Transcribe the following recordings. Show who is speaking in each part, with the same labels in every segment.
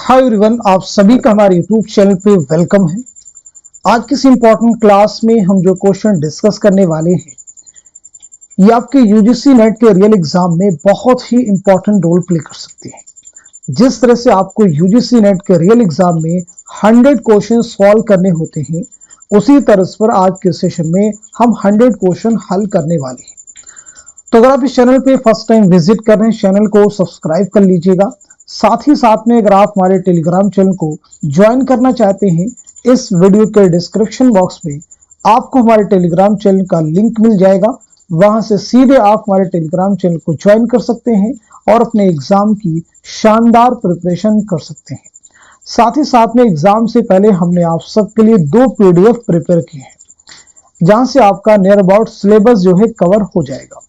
Speaker 1: Hi everyone, आप सभी का हमारे यूट्यूब चैनल पे वेलकम है। आज की इस इम्पोर्टेंट क्लास में हम जो क्वेश्चन डिस्कस करने वाले हैं ये आपके यूजीसी नेट के रियल एग्जाम में बहुत ही इम्पोर्टेंट रोल प्ले कर सकते हैं। जिस तरह से आपको यूजीसी नेट के रियल एग्जाम में 100 क्वेश्चन सॉल्व करने होते हैं, उसी तरह पर आज के सेशन में हम 100 क्वेश्चन हल करने वाले हैं। तो अगर आप इस चैनल पे फर्स्ट टाइम विजिट कर रहे हैं, चैनल को सब्सक्राइब कर लीजिएगा। साथ ही साथ में अगर आप हमारे टेलीग्राम चैनल को ज्वाइन करना चाहते हैं, इस वीडियो के डिस्क्रिप्शन बॉक्स में आपको हमारे टेलीग्राम चैनल का लिंक मिल जाएगा। वहां से सीधे आप हमारे टेलीग्राम चैनल को ज्वाइन कर सकते हैं और अपने एग्जाम की शानदार प्रिपरेशन कर सकते हैं। साथ ही साथ में एग्जाम से पहले हमने आप सबके लिए 2 PDF प्रिपेयर किए हैं, जहां से आपका नियर अबाउट सिलेबस जो है कवर हो जाएगा।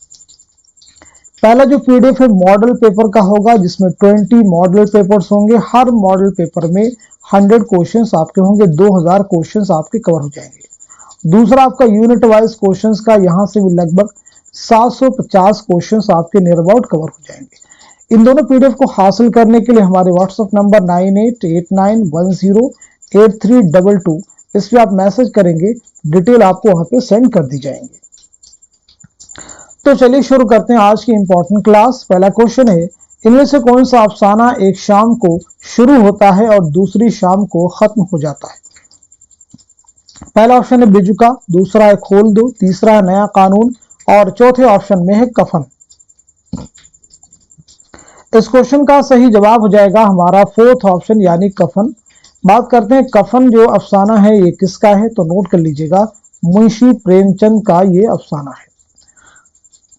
Speaker 1: पहला जो PDF है मॉडल पेपर का होगा, जिसमें 20 मॉडल पेपर्स होंगे। हर मॉडल पेपर में 100 क्वेश्चंस आपके होंगे, 2000 क्वेश्चंस आपके कवर हो जाएंगे। दूसरा आपका यूनिट वाइज क्वेश्चंस का, यहाँ से भी लगभग 750 क्वेश्चंस आपके नियर अबाउट कवर हो जाएंगे। इन दोनों PDF को हासिल करने के लिए हमारे व्हाट्सएप नंबर 9889108322 इस पर आप मैसेज करेंगे, डिटेल आपको वहां पे सेंड कर दी जाएंगे। तो चलिए शुरू करते हैं आज की इंपॉर्टेंट क्लास। पहला क्वेश्चन है, इनमें से कौन सा अफसाना एक शाम को शुरू होता है और दूसरी शाम को खत्म हो जाता है? पहला ऑप्शन है बिजुका, दूसरा है खोल दो, तीसरा है नया कानून और चौथे ऑप्शन में है कफन। इस क्वेश्चन का सही जवाब हो जाएगा हमारा 4th ऑप्शन यानी कफन। बात करते हैं कफन जो अफसाना है ये किसका है, तो नोट कर लीजिएगा, मुंशी प्रेमचंद का ये अफसाना है।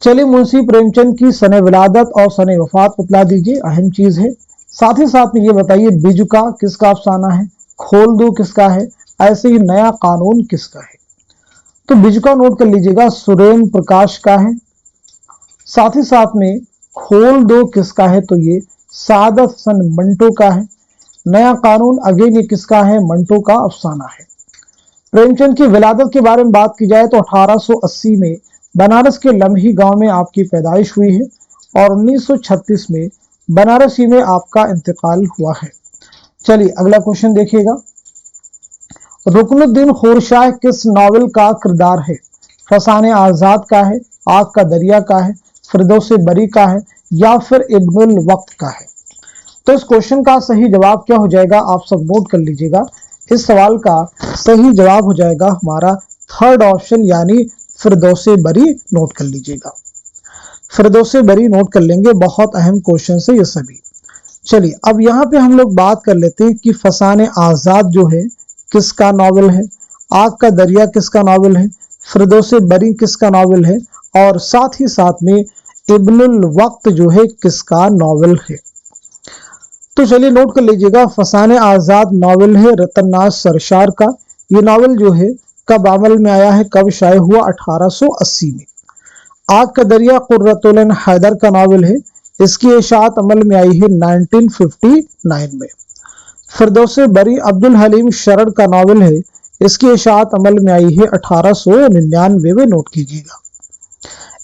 Speaker 1: चलिए मुंशी प्रेमचंद की सने विलादत और सने वफात बतला दीजिए, अहम चीज है। साथ ही साथ में ये बताइए बिजुका किसका अफसाना है, खोल दो किसका है, ऐसे ही नया कानून किसका है। तो बिजुका नोट कर लीजिएगा, सुरेंद्र प्रकाश का है। साथ ही साथ में खोल दो किसका है, तो ये सादत हसन मंटो का है। नया कानून अगेन ये किसका है, मंटो का अफसाना है। प्रेमचंद की विलादत के बारे में बात की जाए तो 1880 में बनारस के लम्ही गांव में आपकी पैदाइश हुई है और 1936 में बनारस ही में आपका इंतकाल हुआ है। चलिए अगला क्वेश्चन देखिएगा, रुकनुद्दीन खोरशाह किस नॉवेल का किरदार है? फसाने आजाद का है, आग का दरिया का है, फिरदौसे बरी का है या फिर इब्नुल वक्त का है? तो इस क्वेश्चन का सही जवाब क्या हो जाएगा, आप सब नोट कर लीजिएगा। इस सवाल का सही जवाब हो जाएगा हमारा 3rd ऑप्शन यानी फिरदौसे बरी। नोट कर लीजिएगा, फिरदौसे बरी नोट कर लेंगे, बहुत अहम क्वेश्चन है ये सभी। चलिए अब यहाँ पे हम लोग बात कर लेते हैं कि फसाने आजाद जो है किसका नॉवेल है, आग का दरिया किसका नॉवेल है, फिरदौसे बरी किसका नॉवेल है और साथ ही साथ में इब्नुल वक्त जो है किसका नॉवेल है। तो चलिए नोट कर लीजिएगा, फसाने आजाद नॉवेल है रतननाथ सरशार का। ये नॉवेल जो है कब अमल में आया है, कब शाये हुआ, 1880 में। आग का दरिया कुर्रतुल ऐन हैदर का नॉवेल है, इसकी इशाअत अमल में आई है 1959 में। फिरदौसे बरी अब्दुल हलीम शरर का नॉवेल है, इसकी इशाअत अमल में आई है 1899 में। नोट कीजिएगा।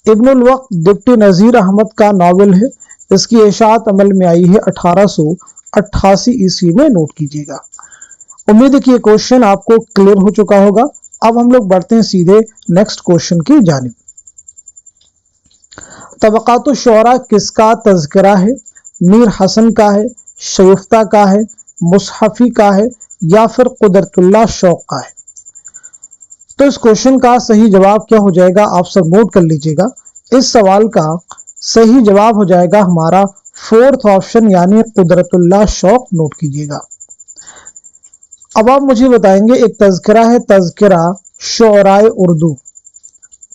Speaker 1: इब्नुल वक्त डिप्टी नजीर अहमद का नॉवेल है, इसकी इशाअत अमल में आई है 1888 ईस्वी में। नोट कीजिएगा। उम्मीद है कि ये क्वेश्चन आपको क्लियर हो चुका होगा। अब हम लोग बढ़ते हैं सीधे नेक्स्ट क्वेश्चन की जानिब। तबक़ातुश शुअरा किसका तज़किरा है? मीर हसन का है, शगुफ्ता का है, मुसहफ़ी का है या फिर कुदरतुल्लाह शौक़ का है? तो इस क्वेश्चन का सही जवाब क्या हो जाएगा, आप सब नोट कर लीजिएगा। इस सवाल का सही जवाब हो जाएगा हमारा 4th ऑप्शन यानी कुदरतुल्लाह शौक़। नोट कीजिएगा। अब आप मुझे बताएंगे, एक तज़किरा है तज़किरा शुअराए उर्दू,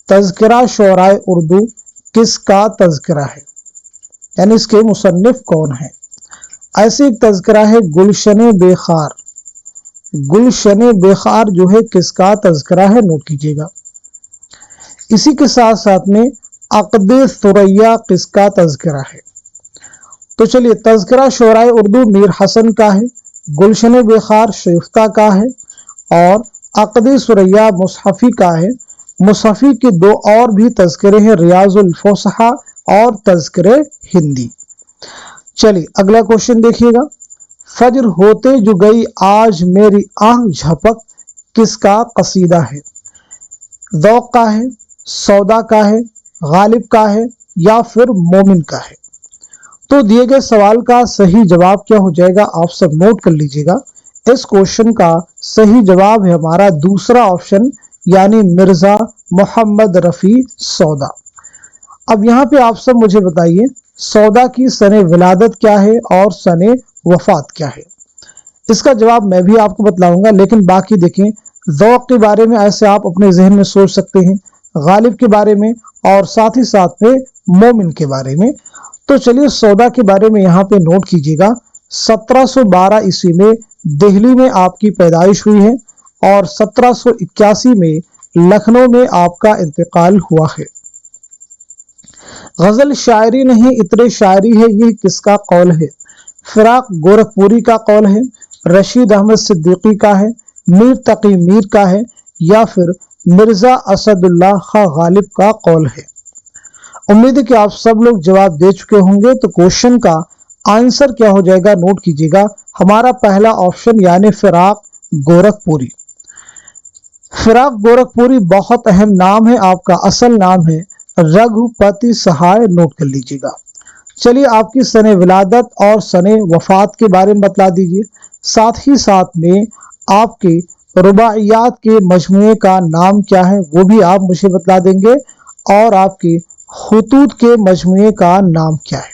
Speaker 1: तज़किरा शुअराए उर्दू किसका तज़किरा है, यानी इसके मुसन्निफ कौन है? ऐसे एक तज़किरा है गुलशने बेखार, गुलशने बेखार जो है किसका तज़किरा है? नोट कीजिएगा। इसी के साथ साथ में अक़दे सुरैया किसका तज़किरा है? तो चलिए तज़किरा शुअराए उर्दू मीर हसन का है, गुलशन बेखार शगुफ्ता का है और अक़दे सुरैया मुसहफ़ी का है। मुसहफ़ी के 2 और भी तज़किरे हैं, रियाज़ुल फ़ुसहा और तज़किरे हिंदी। चलिए अगला क्वेश्चन देखिएगा, फजर होते जो गई आज मेरी आंख झपक किसका कसीदा है? ज़ौक़ का है, सौदा का है, गालिब का है या फिर मोमिन का है? तो दिए गए सवाल का सही जवाब क्या हो जाएगा, आप सब नोट कर लीजिएगा। इस क्वेश्चन का सही जवाब है हमारा दूसरा ऑप्शन, यानी मिर्जा मोहम्मद रफ़ी सौदा। अब यहाँ पे आप सब मुझे बताइए, सौदा की सने विलादत क्या है और सने वफात क्या है? इसका जवाब मैं भी आपको बतलाऊंगा, लेकिन बाकी देखें, ज़ौक़ के बारे में ऐसे आप अपने जहन में सोच सकते हैं, गालिब के बारे में और साथ ही साथ में मोमिन के बारे में। तो चलिए सौदा के बारे में यहाँ पे नोट कीजिएगा। 1712 ईस्वी में दिल्ली में आपकी पैदाइश हुई है और 1781 में लखनऊ में आपका इंतकाल हुआ है। गजल शायरी नहीं इतरे शायरी है, यह किसका कौल है? फिराक गोरखपुरी का कौल है, रशीद अहमद सिद्दीकी का है, मीर तकी मीर का है या फिर मिर्जा असदुल्लाह खां गालिब का कौल है? उम्मीद है कि आप सब लोग जवाब दे चुके होंगे। तो क्वेश्चन का आंसर क्या हो जाएगा, नोट कीजिएगा, हमारा पहला ऑप्शन यानी फिराक गोरखपुरी। फिराक गोरखपुरी बहुत अहम नाम है, आपका असल नाम है रघुपति सहाय, नोट कर लीजिएगा। चलिए आपकी सने विलादत और सने वफात के बारे में बतला दीजिए, साथ ही साथ में आपके रुबाइयात के मजमूए का नाम क्या है वो भी आप मुझे बतला देंगे, और आपके खुतूत के मजमूए का नाम क्या है।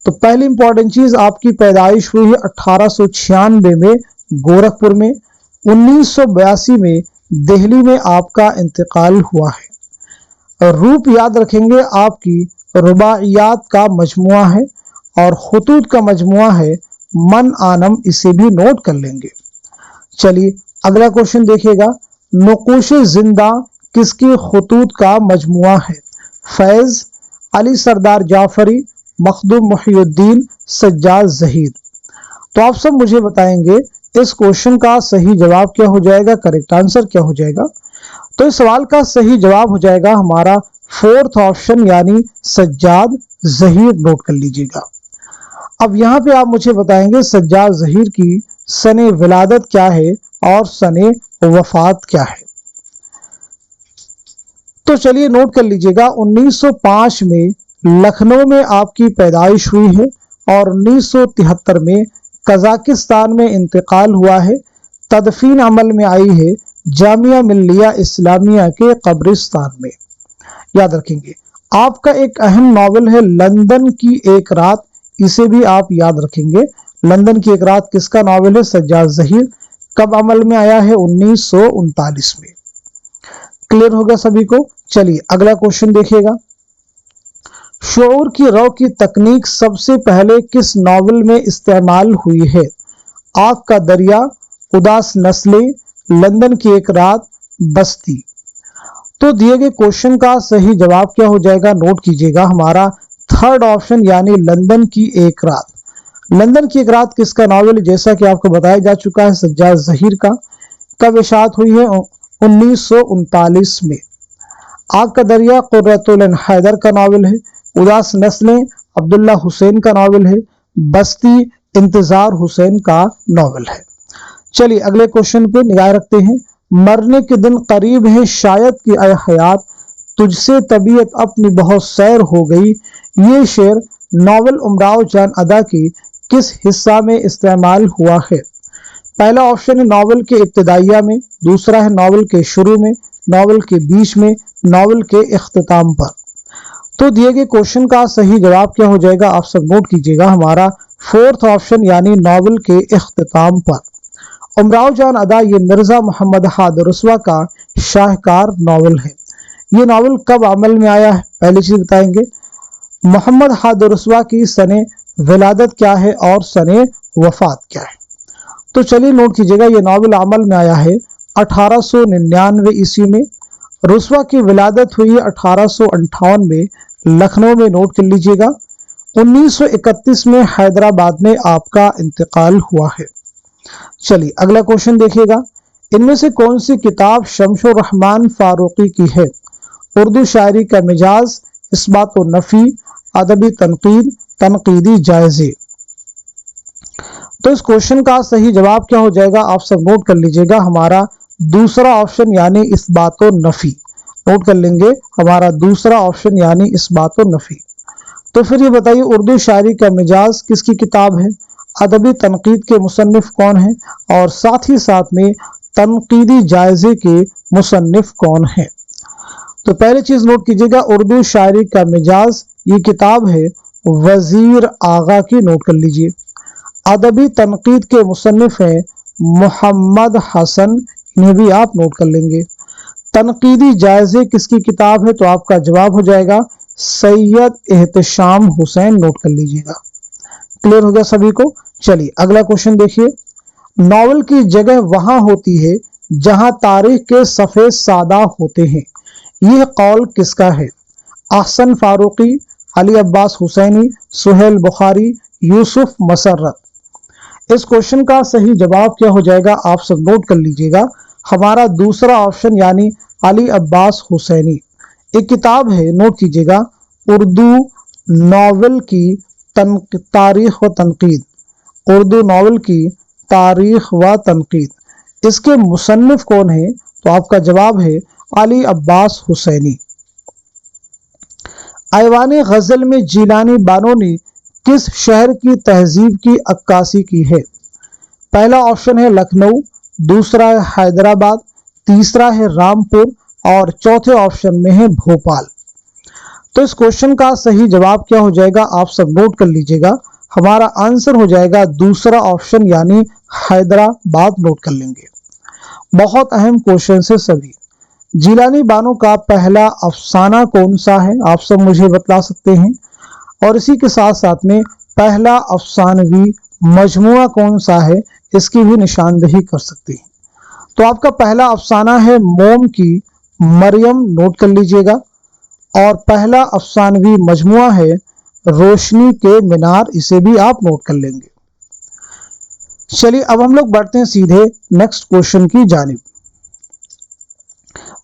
Speaker 1: तो पहली इंपॉर्टेंट चीज, आपकी पैदाइश हुई है 1896 में गोरखपुर में, 1982 में दिल्ली में आपका इंतकाल हुआ है। रूप याद रखेंगे, आपकी रुबाइयात का मजमुआ है और खुतूत का मजमुआ है मन आनम, इसे भी नोट कर लेंगे। चलिए अगला क्वेश्चन देखिएगा, नुक़ूश जिंदा किसकी खुतूत का मजमुआ है? फैज, अली सरदार जाफरी, मखदूम मुहियुद्दीन, सज्जाद ज़हीर। तो आप सब मुझे बताएंगे इस क्वेश्चन का सही जवाब क्या हो जाएगा, करेक्ट आंसर क्या हो जाएगा। तो इस सवाल का सही जवाब हो जाएगा हमारा फोर्थ ऑप्शन यानी सज्जाद ज़हीर, नोट कर लीजिएगा। अब यहाँ पे आप मुझे बताएंगे सज्जाद ज़हीर की सने विलादत क्या है और सने वफात क्या है। तो चलिए नोट कर लीजिएगा, 1905 में लखनऊ में आपकी पैदाइश हुई है और 1973 में कजाकिस्तान में इंतकाल हुआ है। तदफीन अमल में आई है जामिया मिल्लिया इस्लामिया के कब्रिस्तान में। याद रखेंगे, आपका एक अहम नावल है लंदन की एक रात, इसे भी आप याद रखेंगे। लंदन की एक रात किसका नावल है? सज्जाद ज़हीर। कब अमल में आया है? 1939 में। क्लियर होगा सभी को। चलिए अगला क्वेश्चन देखिएगा, शऊर की रौ की तकनीक सबसे पहले किस नावल में इस्तेमाल हुई है? आग का दरिया, उदास नस्लें, लंदन की एक रात, बस्ती। तो दिए गए क्वेश्चन का सही जवाब क्या हो जाएगा, नोट कीजिएगा, हमारा थर्ड ऑप्शन यानी लंदन की एक रात। लंदन की एक रात किसका नावल, जैसा कि आपको बताया जा चुका है, सज्जाद ज़हीर का। कब इशाअत हुई है? 1939 में। आग का दरिया कुर्रतुल हैदर का नावल है। उदास नस्लें अब्दुल्ला हुसैन का नावल है। बस्ती इंतजार हुसैन का नावल है। चलिए अगले क्वेश्चन पे निगाह रखते हैं, मरने के दिन करीब है शायद कि ऐ हयात, तुझसे तबीयत अपनी बहुत सैर हो गई। ये शेर नावल उमराव जान अदा की किस हिस्सा में इस्तेमाल हुआ है? पहला ऑप्शन है नावल के इब्तिदाइया में, दूसरा है नावल के शुरू में, नावल के बीच में, नावल के इख्तिताम पर। तो दिए गए क्वेश्चन का सही जवाब क्या हो जाएगा, आप सब नोट कीजिएगा, हमारा फोर्थ ऑप्शन यानी नावल के इख्तिताम पर। उमराव जान अदा ये मिर्जा मोहम्मद हाद रसवा का शाहकार नावल है। ये नावल कब अमल में आया है? पहली चीज बताएंगे, मोहम्मद हाद रसवा की सने विलादत क्या है और सने वफात क्या है। तो चलिए नोट कीजिएगा, ये नावल अमल में आया है 1899 ईस्वी में। रुस्वा की विलादत हुई है 1858 में लखनऊ में, नोट कर लीजिएगा। 1931 में हैदराबाद में आपका इंतकाल हुआ है। चलिए अगला क्वेश्चन देखिएगा, इनमें से कौन सी किताब शमशुर रहमान फारूकी की है? उर्दू शायरी का मिजाज, इस्बात व नफी, अदबी तनकीद, तनकीदी जायजे। तो इस क्वेश्चन का सही जवाब क्या हो जाएगा, आप सब नोट कर लीजिएगा, हमारा दूसरा ऑप्शन यानी इस्बात व नफी। नोट कर लेंगे, हमारा दूसरा ऑप्शन यानी इस्बात व नफी। तो फिर ये बताइए, उर्दू शायरी का मिजाज किसकी किताब है, अदबी तनकीद के मुसन्निफ कौन है, और साथ ही साथ में तनकीदी जायजे के मुसन्निफ कौन है। तो पहली चीज नोट कीजिएगा, उर्दू शायरी का मिजाज ये किताब है वजीर आगा की, नोट कर लीजिए। अदबी तनकीद के मुसन्निफ हैं मोहम्मद हसन, इन्हें भी आप नोट कर लेंगे। तनकीदी जायजे किसकी किताब है, तो आपका जवाब हो जाएगा सैयद एहतशाम हुसैन, नोट कर लीजिएगा। क्लियर हो गया सभी को। चलिए अगला क्वेश्चन देखिए, नॉवल की जगह वहां होती है जहां तारीख के सफ़े सादा होते हैं, यह कौल किसका है, अहसन फारूकी, अली अब्बास हुसैनी, सुहेल बुखारी, यूसुफ मसर्रत। इस क्वेश्चन का सही जवाब क्या हो जाएगा, आप सब नोट कर लीजिएगा, हमारा दूसरा ऑप्शन यानी अली अब्बास हुसैनी। एक किताब है, नोट कीजिएगा, उर्दू नावल की तारीख व तनकीद, उर्दू नावल की तारीख व तनकीद, इसके मुसन्निफ कौन है, तो आपका जवाब है अली अब्बास हुसैनी। ऐवान गजल में जिलानी बानो ने किस शहर की तहजीब की अक्कासी की है, पहला ऑप्शन है लखनऊ, दूसरा है हैदराबाद, तीसरा है रामपुर और चौथे ऑप्शन में है भोपाल। तो इस क्वेश्चन का सही जवाब क्या हो जाएगा, आप सब नोट कर लीजिएगा, हमारा आंसर हो जाएगा दूसरा ऑप्शन यानी हैदराबाद, नोट कर लेंगे। बहुत अहम क्वेश्चन है सभी। जिलानी बानो का पहला अफसाना कौन सा है, आप सब मुझे बता सकते हैं, और इसी के साथ साथ में पहला अफसानवी मजमुआ कौन सा है, इसकी भी निशानदेही कर सकते हैं। तो आपका पहला अफसाना है मोम की मरियम, नोट कर लीजिएगा, और पहला अफसानवी मजमुआ है रोशनी के मीनार, इसे भी आप नोट कर लेंगे। चलिए अब हम लोग बढ़ते हैं सीधे नेक्स्ट क्वेश्चन की जानिब।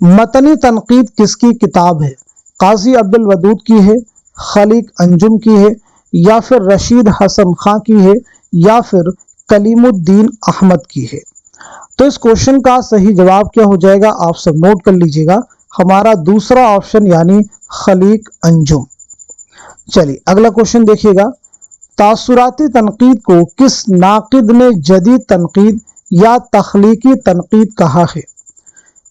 Speaker 1: मतनी तनकीद किसकी किताब है, काजी अब्दुल वदूद की है, खलीक अंजुम की है, या फिर रशीद हसन खां की है, या फिर कलीमुद्दीन अहमद की है। तो इस क्वेश्चन का सही जवाब क्या हो जाएगा, आप सब नोट कर लीजिएगा, हमारा दूसरा ऑप्शन यानी खलीक अंजुम। चलिए अगला क्वेश्चन देखिएगा, तासुराती तनकीद को किस नाकिद ने जदीद तनकीद या तख्लीकी तनकीद कहा है,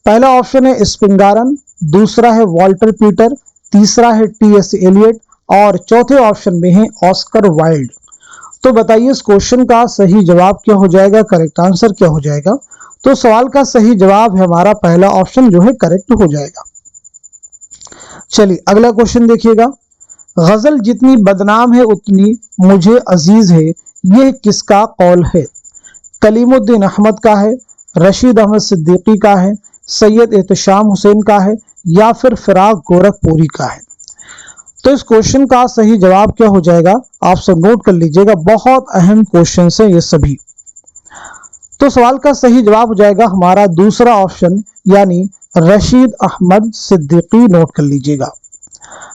Speaker 1: पहला ऑप्शन है स्पिंगारन, दूसरा है वॉल्टर पीटर, तीसरा है टी.एस. एलियट और चौथे ऑप्शन में है ऑस्कर वाइल्ड। तो बताइए इस क्वेश्चन का सही जवाब क्या हो जाएगा, करेक्ट आंसर क्या हो जाएगा। तो सवाल का सही जवाब है हमारा पहला ऑप्शन जो है करेक्ट हो जाएगा। चलिए अगला क्वेश्चन देखिएगा, गजल जितनी बदनाम है उतनी मुझे अजीज है, यह किसका कौल है, कलीमुद्दीन अहमद का है, रशीद अहमद सिद्दीकी का है, सैयद एहतशाम हुसैन का है, या फिर फिराक गोरखपुरी का है। तो इस क्वेश्चन का सही जवाब क्या हो जाएगा, आप सब नोट कर लीजिएगा, बहुत अहम क्वेश्चन है ये सभी। तो सवाल का सही जवाब हो जाएगा हमारा दूसरा ऑप्शन यानी रशीद अहमद सिद्दीकी, नोट कर लीजिएगा।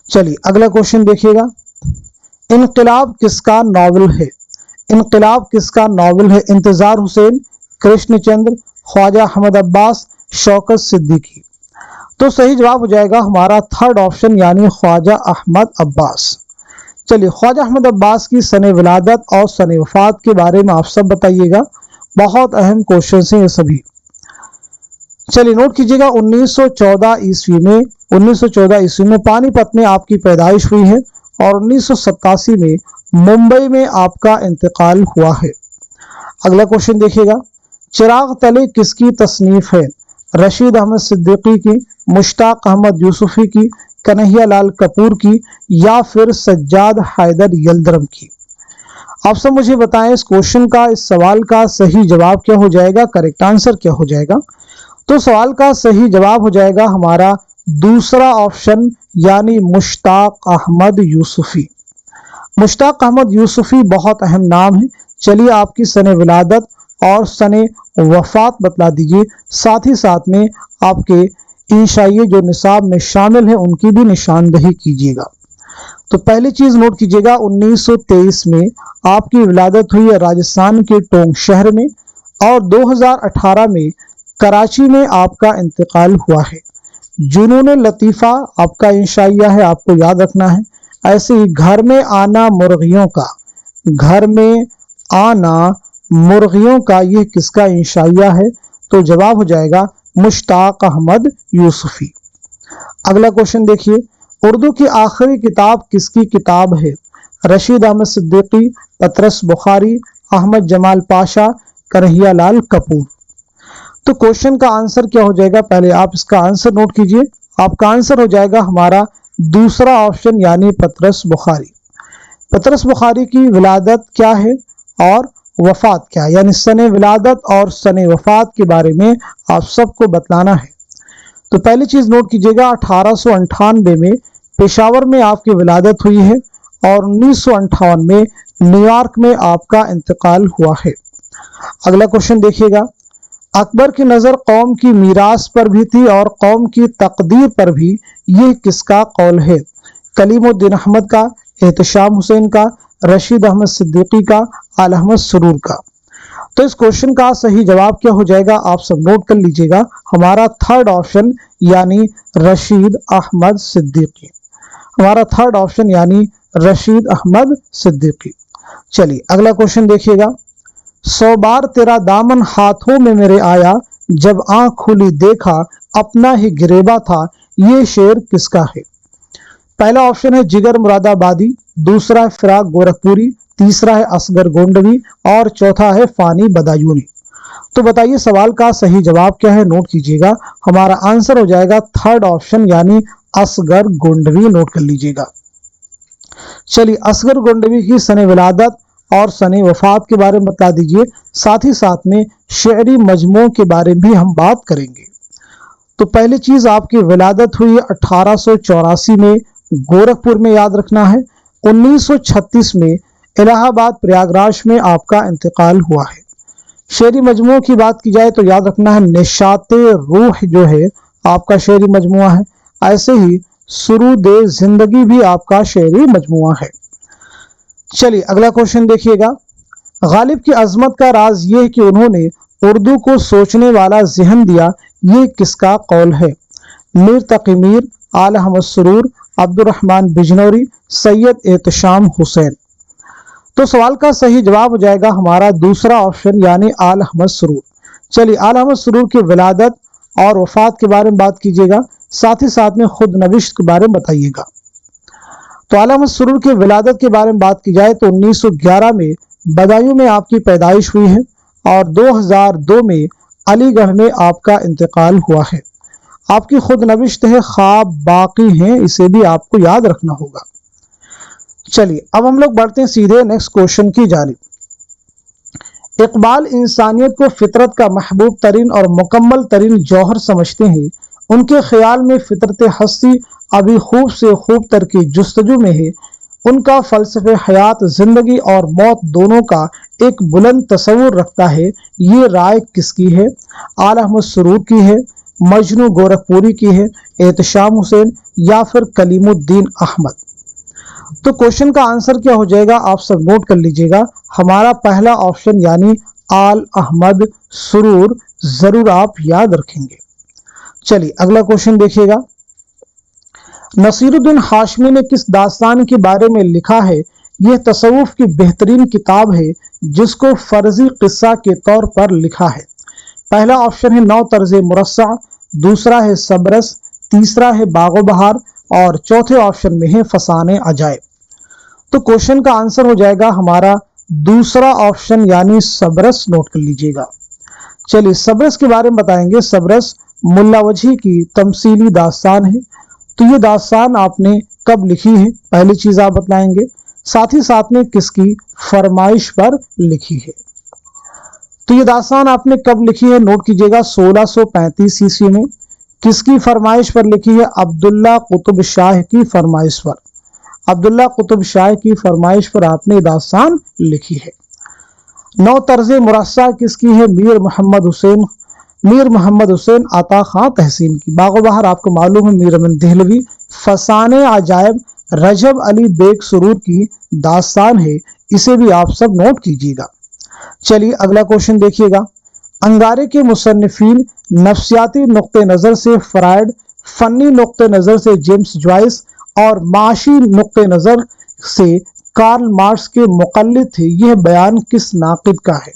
Speaker 1: चलिए अगला क्वेश्चन देखिएगा, इनकलाब किसका नावल है, इनकलाब किसका नावल है, इंतजार हुसैन, कृष्णचंद्र, ख्वाजा अहमद अब्बास, शौकत सिद्दीकी। तो सही जवाब हो जाएगा हमारा थर्ड ऑप्शन यानी ख्वाजा अहमद अब्बास। चलिए ख्वाजा अहमद अब्बास की सने विलादत और सने वफात के बारे में आप सब बताइएगा, बहुत अहम क्वेश्चन हैं ये सभी। चलिए नोट कीजिएगा, 1914 ईस्वी में पानीपत में आपकी पैदाइश हुई है और 1987 में मुंबई में आपका इंतकाल हुआ है। अगला क्वेश्चन देखिएगा, चिराग तले किसकी तसनीफ है, रशीद अहमद सिद्दीकी की, मुश्ताक अहमद यूसुफी की, कन्हैया लाल कपूर की, या फिर सज्जाद हैदर यल्दरम की। आप सब मुझे बताएं इस क्वेश्चन का, इस सवाल का सही जवाब क्या हो जाएगा, करेक्ट आंसर क्या हो जाएगा। तो सवाल का सही जवाब हो जाएगा हमारा दूसरा ऑप्शन यानी मुश्ताक अहमद यूसुफी। मुश्ताक अहमद यूसुफी बहुत अहम नाम है। चलिए आपकी सने विलादत और सने वफात बतला दीजिए, साथ ही साथ में आपके इंशाइये जो निसाब में शामिल है उनकी भी निशानदही कीजिएगा। तो पहली चीज नोट कीजिएगा, 1923 में आपकी विलादत हुई है राजस्थान के टोंक शहर में, और 2018 में कराची में आपका इंतकाल हुआ है। जुनून लतीफ़ा आपका इंशाइया है, आपको याद रखना है। ऐसे ही घर में आना मुर्गियों का, घर में आना मुर्गियों का, यह किसका इंशाइया है? तो जवाब हो जाएगा मुश्ताक अहमद यूसुफी। अगला क्वेश्चन देखिए, उर्दू की आखिरी किताब किसकी किताब है? रशीद अहमद सिद्दीकी, पतरस बुखारी, अहमद जमाल पाशा, कन्हैया लाल कपूर। तो क्वेश्चन का आंसर क्या हो जाएगा? पहले आप इसका आंसर नोट कीजिए। आपका आंसर हो जाएगा हमारा दूसरा ऑप्शन, यानी पतरस बुखारी। पतरस बुखारी की विलादत क्या है और वफात क्या है, यानी सने विलादत और सने वफात के बारे में आप सबको बतलाना है। तो पहली चीज नोट कीजिएगा, 1898 में पेशावर में आपकी विलादत हुई है और 1958 में न्यूयॉर्क में आपका इंतकाल हुआ है। अगला क्वेश्चन देखिएगा, अकबर की नज़र कौम की मीरास पर भी थी और कौम की तकदीर पर भी, ये किसका कौल है? कलीमुद्दीन अहमद का, एहतशाम हुसैन का, रशीद अहमद सिद्दीकी का, आल अहमद सुरूर का। तो इस क्वेश्चन का सही जवाब क्या हो जाएगा? आप सब नोट कर लीजिएगा, हमारा थर्ड ऑप्शन यानी रशीद अहमद सिद्दीकी। हमारा थर्ड ऑप्शन यानी रशीद अहमद सिद्दीकी। चलिए अगला क्वेश्चन देखिएगा, 100 बार तेरा दामन हाथों में मेरे आया, जब आंख खुली देखा अपना ही गिरेबा था, ये शेर किसका है? पहला ऑप्शन है जिगर मुरादाबादी, दूसरा है फिराक गोरखपुरी, तीसरा है असगर गोंडवी और चौथा है फानी बदायूनी। तो बताइए सवाल का सही जवाब क्या है? नोट कीजिएगा, हमारा आंसर हो जाएगा थर्ड ऑप्शन यानी असगर गोंडवी। नोट कर लीजिएगा। चलिए असगर गोंडवी की सने विलादत और सने वफात के बारे में बता दीजिए, साथ ही साथ में शेरी मजमू के बारे में भी हम बात करेंगे। तो पहली चीज आपकी विलादत हुई 1884 में गोरखपुर में, याद रखना है। 1936 में इलाहाबाद प्रयागराज में आपका इंतकाल हुआ है। शेरी मजमू की बात की जाए तो याद रखना है निशाते रूह जो है आपका शेरी मजमुआ है। ऐसे ही सुरूदे जिंदगी भी आपका शेरी मजमुआ है। चलिए अगला क्वेश्चन देखिएगा, गालिब की अजमत का राज ये है कि उन्होंने उर्दू को सोचने वाला जहन दिया, ये किसका कौल है? मीर तकी मीर, आल अहमद सुरूर, अब्दुर्रहमान बिजनौरी, सैयद एहतशाम हुसैन। तो सवाल का सही जवाब हो जाएगा हमारा दूसरा ऑप्शन यानी आल अहमद सुरूर। चलिए आल अहमद सुरूर की विलादत और वफात के बारे में बात कीजिएगा, साथ ही साथ में खुद नविश्त के बारे में बताइएगा। तो आल अहमद सुरूर की विलादत के बारे में बात की जाए तो 1911 में बदायूं में आपकी पैदाइश हुई है और 2002 में अलीगढ़ में आपका इंतकाल हुआ है। आपकी खुद नविश्त है ख्वाब बाकी हैं, इसे भी आपको याद रखना होगा। चलिए अब हम लोग बढ़ते हैं सीधे नेक्स्ट क्वेश्चन की जानिब। इकबाल इंसानियत को फितरत का महबूब तरीन और मुकम्मल तरीन जौहर समझते हैं। उनके ख्याल में फितरत हस्ती अभी खूब से खूब तर की जुस्तजू में है। उनका फ़लसफ़े हयात ज़िंदगी और मौत दोनों का एक बुलंद तस्वुर रखता है। ये राय किसकी है? आल अहमद सुरूर की है, मजनू गोरखपुरी की है, एहतशाम हुसैन या फिर कलीमुद्दीन अहमद। तो क्वेश्चन का आंसर क्या हो जाएगा? आप सब नोट कर लीजिएगा, हमारा पहला ऑप्शन यानी आल अहमद सुरूर जरूर आप याद रखेंगे। चलिए अगला क्वेश्चन देखिएगा, नसीरुद्दीन हाशमी ने किस दास्तान के बारे में लिखा है? यह तसव्वुफ की बेहतरीन किताब है जिसको फर्जी किस्सा के तौर पर लिखा है। पहला ऑप्शन है नौ तर्ज मुरस्सा, दूसरा है सबरस, तीसरा है बागो बहार और चौथे ऑप्शन में है फसाने अजायब। तो क्वेश्चन का आंसर हो जाएगा हमारा दूसरा ऑप्शन यानी सबरस। नोट कर लीजिएगा। चलिए सबरस के बारे में बताएंगे। सबरस मुल्ला वजही की तमसीली दास्तान है। तो ये दास्तान आपने कब लिखी है? पहली चीज आप बताएंगे, साथ ही साथ में किसकी फरमाइश पर लिखी है। तो ये दास्तान आपने कब लिखी है? नोट कीजिएगा 1635 ईस्वी में। किसकी फरमाइश पर लिखी है? अब्दुल्ला कुतुब शाह की फरमाइश पर। अब्दुल्ला कुतुब शाह की फरमाइश पर आपने दास्तान लिखी है। नौ तर्ज मुरस्सा किसकी है? मीर मोहम्मद हुसैन अता खां तहसीन की। बागो बहार आपको मालूम है मीर अमन देहलवी। फसाने अजायब रजब अली बेग सुरूर की दास्तान है, इसे भी आप सब नोट कीजिएगा। चलिए अगला क्वेश्चन देखिएगा। अंगारे के मुसन्निफीन नफ्सियाती नुक्ते नज़र से फ्रायड, फनी नुक्ते नज़र से जेम्स जॉइस और माशी नुक्ते नज़र से कार्ल मार्क्स के मुक़ल्लिद थे, यह बयान किस नाक़िद का है?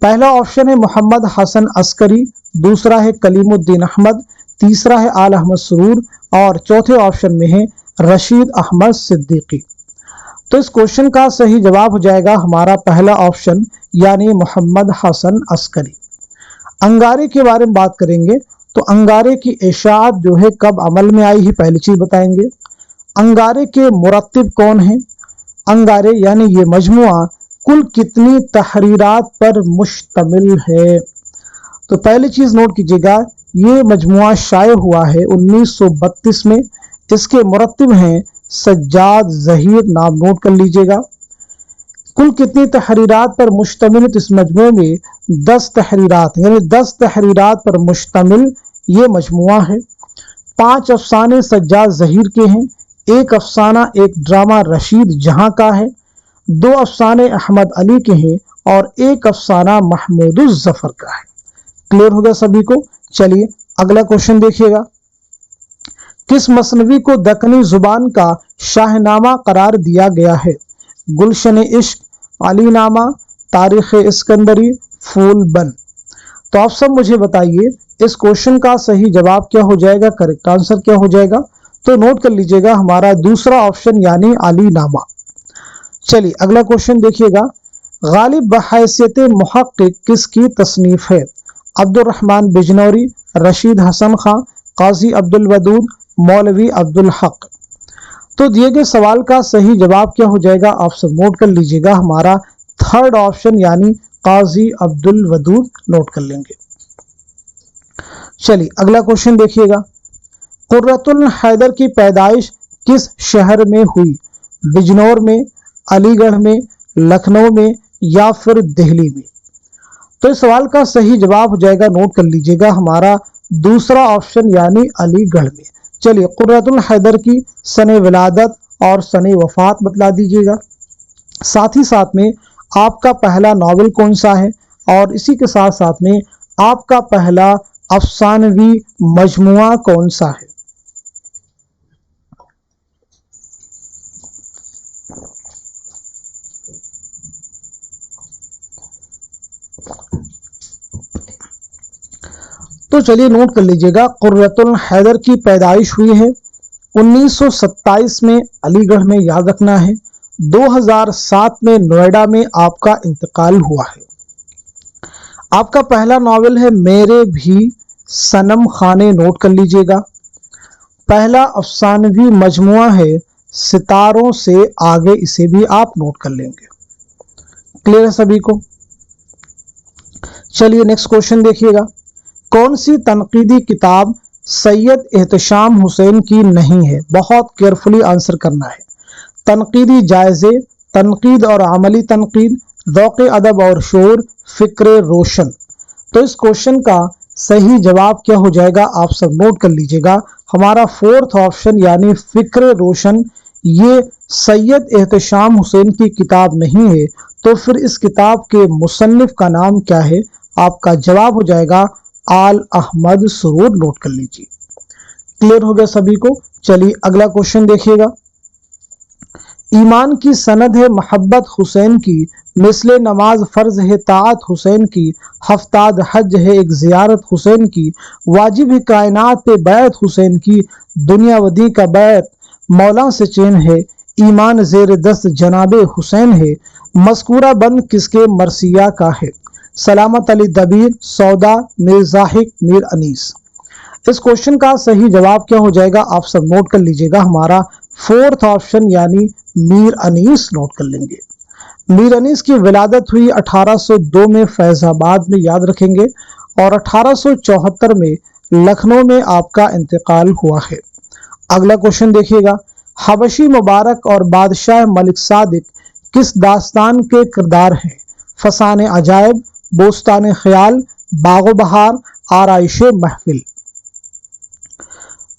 Speaker 1: पहला ऑप्शन है मोहम्मद हसन अस्करी, दूसरा है कलीमुद्दीन अहमद, तीसरा है आल अहमद सुरूर और चौथे ऑप्शन में है रशीद अहमद सिद्दीकी। तो इस क्वेश्चन का सही जवाब हो जाएगा हमारा पहला ऑप्शन यानी मोहम्मद हसन अस्करी। अंगारे के बारे में बात करेंगे तो अंगारे की इशाअत जो है कब अमल में आई है, पहली चीज बताएंगे। अंगारे के मुरत्तिब कौन है? अंगारे यानी ये मजमुआ कुल कितनी तहरीरात पर मुश्तमिल है? तो पहली चीज नोट कीजिएगा, ये मजमुआ शाये हुआ है 1932 में। इसके मुरत्तिब हैं सज्जाद ज़हीर, नाम नोट कर लीजिएगा। कुल कितनी तहरीरात पर मुश्तमिल? इस मजमूए में 10 तहरीरात यानी 10 तहरीरात पर मुश्तमिल ये मजमुआ है। 5 अफसाने सज्जाद ज़हीर के हैं, एक अफसाना एक ड्रामा रशीद जहां का है, 2 अफसाने अहमद अली के हैं और एक अफसाना महमूद जफर का है। क्लियर हो गया सभी को? चलिए अगला क्वेश्चन देखिएगा। किस मसनवी को दक्कनी जुबान का शाहनामा करार दिया गया है? गुलशन इश्क, अलीनामा, तारीख इस्कंदरी, फूल बन। तो आप सब मुझे बताइए इस क्वेश्चन का सही जवाब क्या हो जाएगा, करेक्ट आंसर क्या हो जाएगा? तो नोट कर लीजिएगा हमारा दूसरा ऑप्शन यानी अलीनामा। चलिए अगला क्वेश्चन देखिएगा। गालिब बहैसियत मुहक्किक किसकी तसनीफ है? अब्दुर्रहमान बिजनौरी, रशीद हसन खां, काजी अब्दुल वदूद, मौलवी अब्दुल हक। तो दिए गए सवाल का सही जवाब क्या हो जाएगा, आप सब नोट कर लीजिएगा हमारा थर्ड ऑप्शन यानी काजी अब्दुल वदूद नोट कर लेंगे। चलिए अगला क्वेश्चन देखिएगा। कुर्रतुल हैदर की पैदाइश किस शहर में हुई? बिजनौर में, अलीगढ़ में, लखनऊ में या फिर दिल्ली में? तो इस सवाल का सही जवाब हो जाएगा, नोट कर लीजिएगा हमारा दूसरा ऑप्शन यानी अलीगढ़ में। चलिए कुर्रतुल हैदर की सने विलादत और सने वफात बतला दीजिएगा। साथ ही साथ में आपका पहला नॉवेल कौन सा है और इसी के साथ साथ में आपका पहला अफसानवी मजमुआ कौन सा है? तो चलिए नोट कर लीजिएगा, कुर्रतुल हैदर की पैदाइश हुई है 1927 में अलीगढ़ में, याद रखना है। 2007 में नोएडा में आपका इंतकाल हुआ है। आपका पहला नॉवेल है मेरे भी सनम खाने, नोट कर लीजिएगा। पहला अफसानवी मजमुआ है सितारों से आगे, इसे भी आप नोट कर लेंगे। क्लियर है सभी को? चलिए नेक्स्ट क्वेश्चन देखिएगा। कौन सी तनकीदी किताब सैयद एहतशाम हुसैन की नहीं है? बहुत केयरफुली आंसर करना है। तनकीदी जायजे, तनकीद और अमली तनकीद, ज़ौक़ अदब और शोर, फ़िक्र रोशन। तो इस क्वेश्चन का सही जवाब क्या हो जाएगा, आप सब नोट कर लीजिएगा हमारा फोर्थ ऑप्शन यानी फ़िक्र रोशन। ये सैयद एहतशाम हुसैन की किताब नहीं है। तो फिर इस किताब के मुसन्निफ का नाम क्या है? आपका जवाब हो जाएगा आल अहमद सुरूर, नोट कर लीजिए। क्लियर हो गया सभी को? चलिए अगला क्वेश्चन देखिएगा। ईमान की सनद है मोहब्बत हुसैन की, मिसले नमाज फर्ज है ताअत हुसैन की, हफ्ताद हज है एक ज़ियारत हुसैन की, वाजिब है कायनात पे बैत हुसैन की, दुनिया वदी का बैत मौला से चैन है, ईमान ज़ेर दस्त जनाबे हुसैन है, मस्कूरा बंद किसके मरसिया का है? सलामत अली दबीर, सौदा, मीर ज़ाहिक, मीर अनीस। इस क्वेश्चन का सही जवाब क्या हो जाएगा, आप सब नोट कर लीजिएगा हमारा फोर्थ ऑप्शन यानी मीर अनीस, नोट कर लेंगे। मीर अनीस की विलादत हुई 1802 में फैजाबाद में, याद रखेंगे, और 1874 में लखनऊ में आपका इंतकाल हुआ है। अगला क्वेश्चन देखिएगा। हबशी मुबारक और बादशाह मलिक सादिक किस दास्तान के किरदार हैं? फसाने अजायब, बोस्तान ख्याल, बागो बहार, आराइशे महफिल।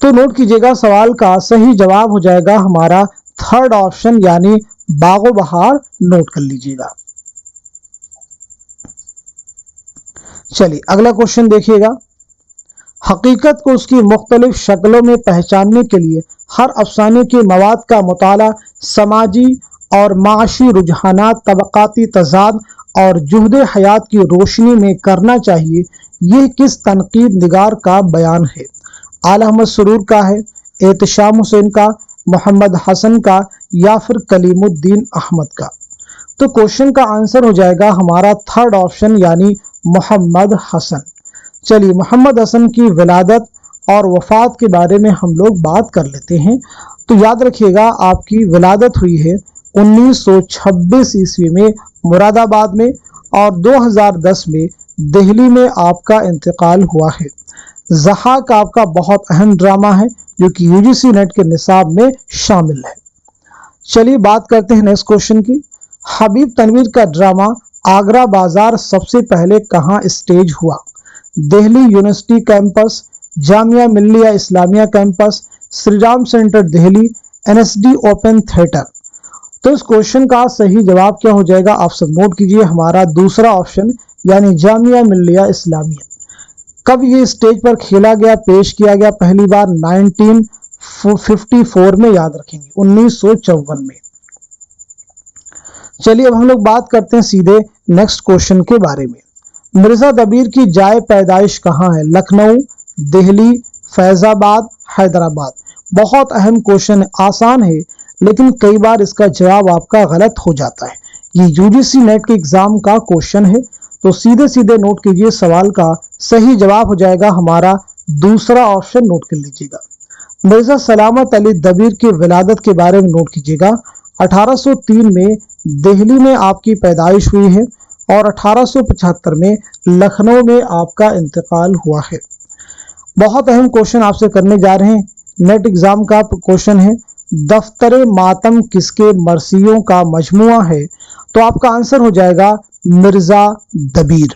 Speaker 1: तो नोट कीजिएगा, सवाल का सही जवाब हो जाएगा हमारा थर्ड ऑप्शन यानी बागो बहार। नोट कर लीजिएगा। चलिए अगला क्वेश्चन देखिएगा। हकीकत को उसकी मुख्तलिफ शक्लों में पहचानने के लिए हर अफसाने के मवाद का मुताला समाजी और माशी रुझानात, तबकाती तजाद और जुहद हयात की रोशनी में करना चाहिए। यह किस तनकीद निगार का बयान है? आला अहमद सुरूर का है, एहतशाम हुसैन का, मोहम्मद हसन का, या फिर कलीमुद्दीन अहमद का? तो क्वेश्चन का आंसर हो जाएगा हमारा थर्ड ऑप्शन यानी मोहम्मद हसन। चलिए मोहम्मद हसन की विलादत और वफात के बारे में हम लोग बात कर लेते हैं। तो याद रखिएगा, आपकी विलादत हुई है 1926 ईस्वी में मुरादाबाद में, और 2010 में दिल्ली में आपका इंतकाल हुआ है। ज़हाक आपका बहुत अहम ड्रामा है जो कि यूजीसी नेट के निसाब में शामिल है। चलिए बात करते हैं नेक्स्ट क्वेश्चन की। हबीब तनवीर का ड्रामा आगरा बाजार सबसे पहले कहाँ स्टेज हुआ? Delhi university campus, Jamia Millia Islamia campus, Shri Ram centre Delhi, NSD open theatre? तो इस क्वेश्चन का सही जवाब क्या हो जाएगा? आप सब नोट कीजिए, हमारा दूसरा ऑप्शन यानी जामिया मिल्लिया इस्लामिया। कब ये स्टेज पर खेला गया, पेश किया गया? पहली बार 1954 में, याद रखेंगे 1954 में। चलिए अब हम लोग बात करते हैं सीधे नेक्स्ट क्वेश्चन के बारे में। मिर्जा दबीर की जाए पैदाइश कहाँ है? लखनऊ, दिल्ली, फैजाबाद, हैदराबाद? बहुत अहम क्वेश्चन है, आसान है लेकिन कई बार इसका जवाब आपका गलत हो जाता है। ये यूजीसी नेट के एग्जाम का क्वेश्चन है, तो सीधे सीधे नोट कीजिए, सवाल का सही जवाब हो जाएगा हमारा दूसरा ऑप्शन। नोट कर लीजिएगा। मिर्जा सलामत अली दबीर की विलादत के बारे में नोट कीजिएगा। 1803 में दिल्ली में आपकी पैदाइश हुई है और 1875 में लखनऊ में आपका इंतकाल हुआ है। बहुत अहम क्वेश्चन आपसे करने जा रहे हैं, नेट एग्जाम का क्वेश्चन है। दफ्तरे मातम किसके मरसियों का मजमुआ है? तो आपका आंसर हो जाएगा मिर्जा दबीर।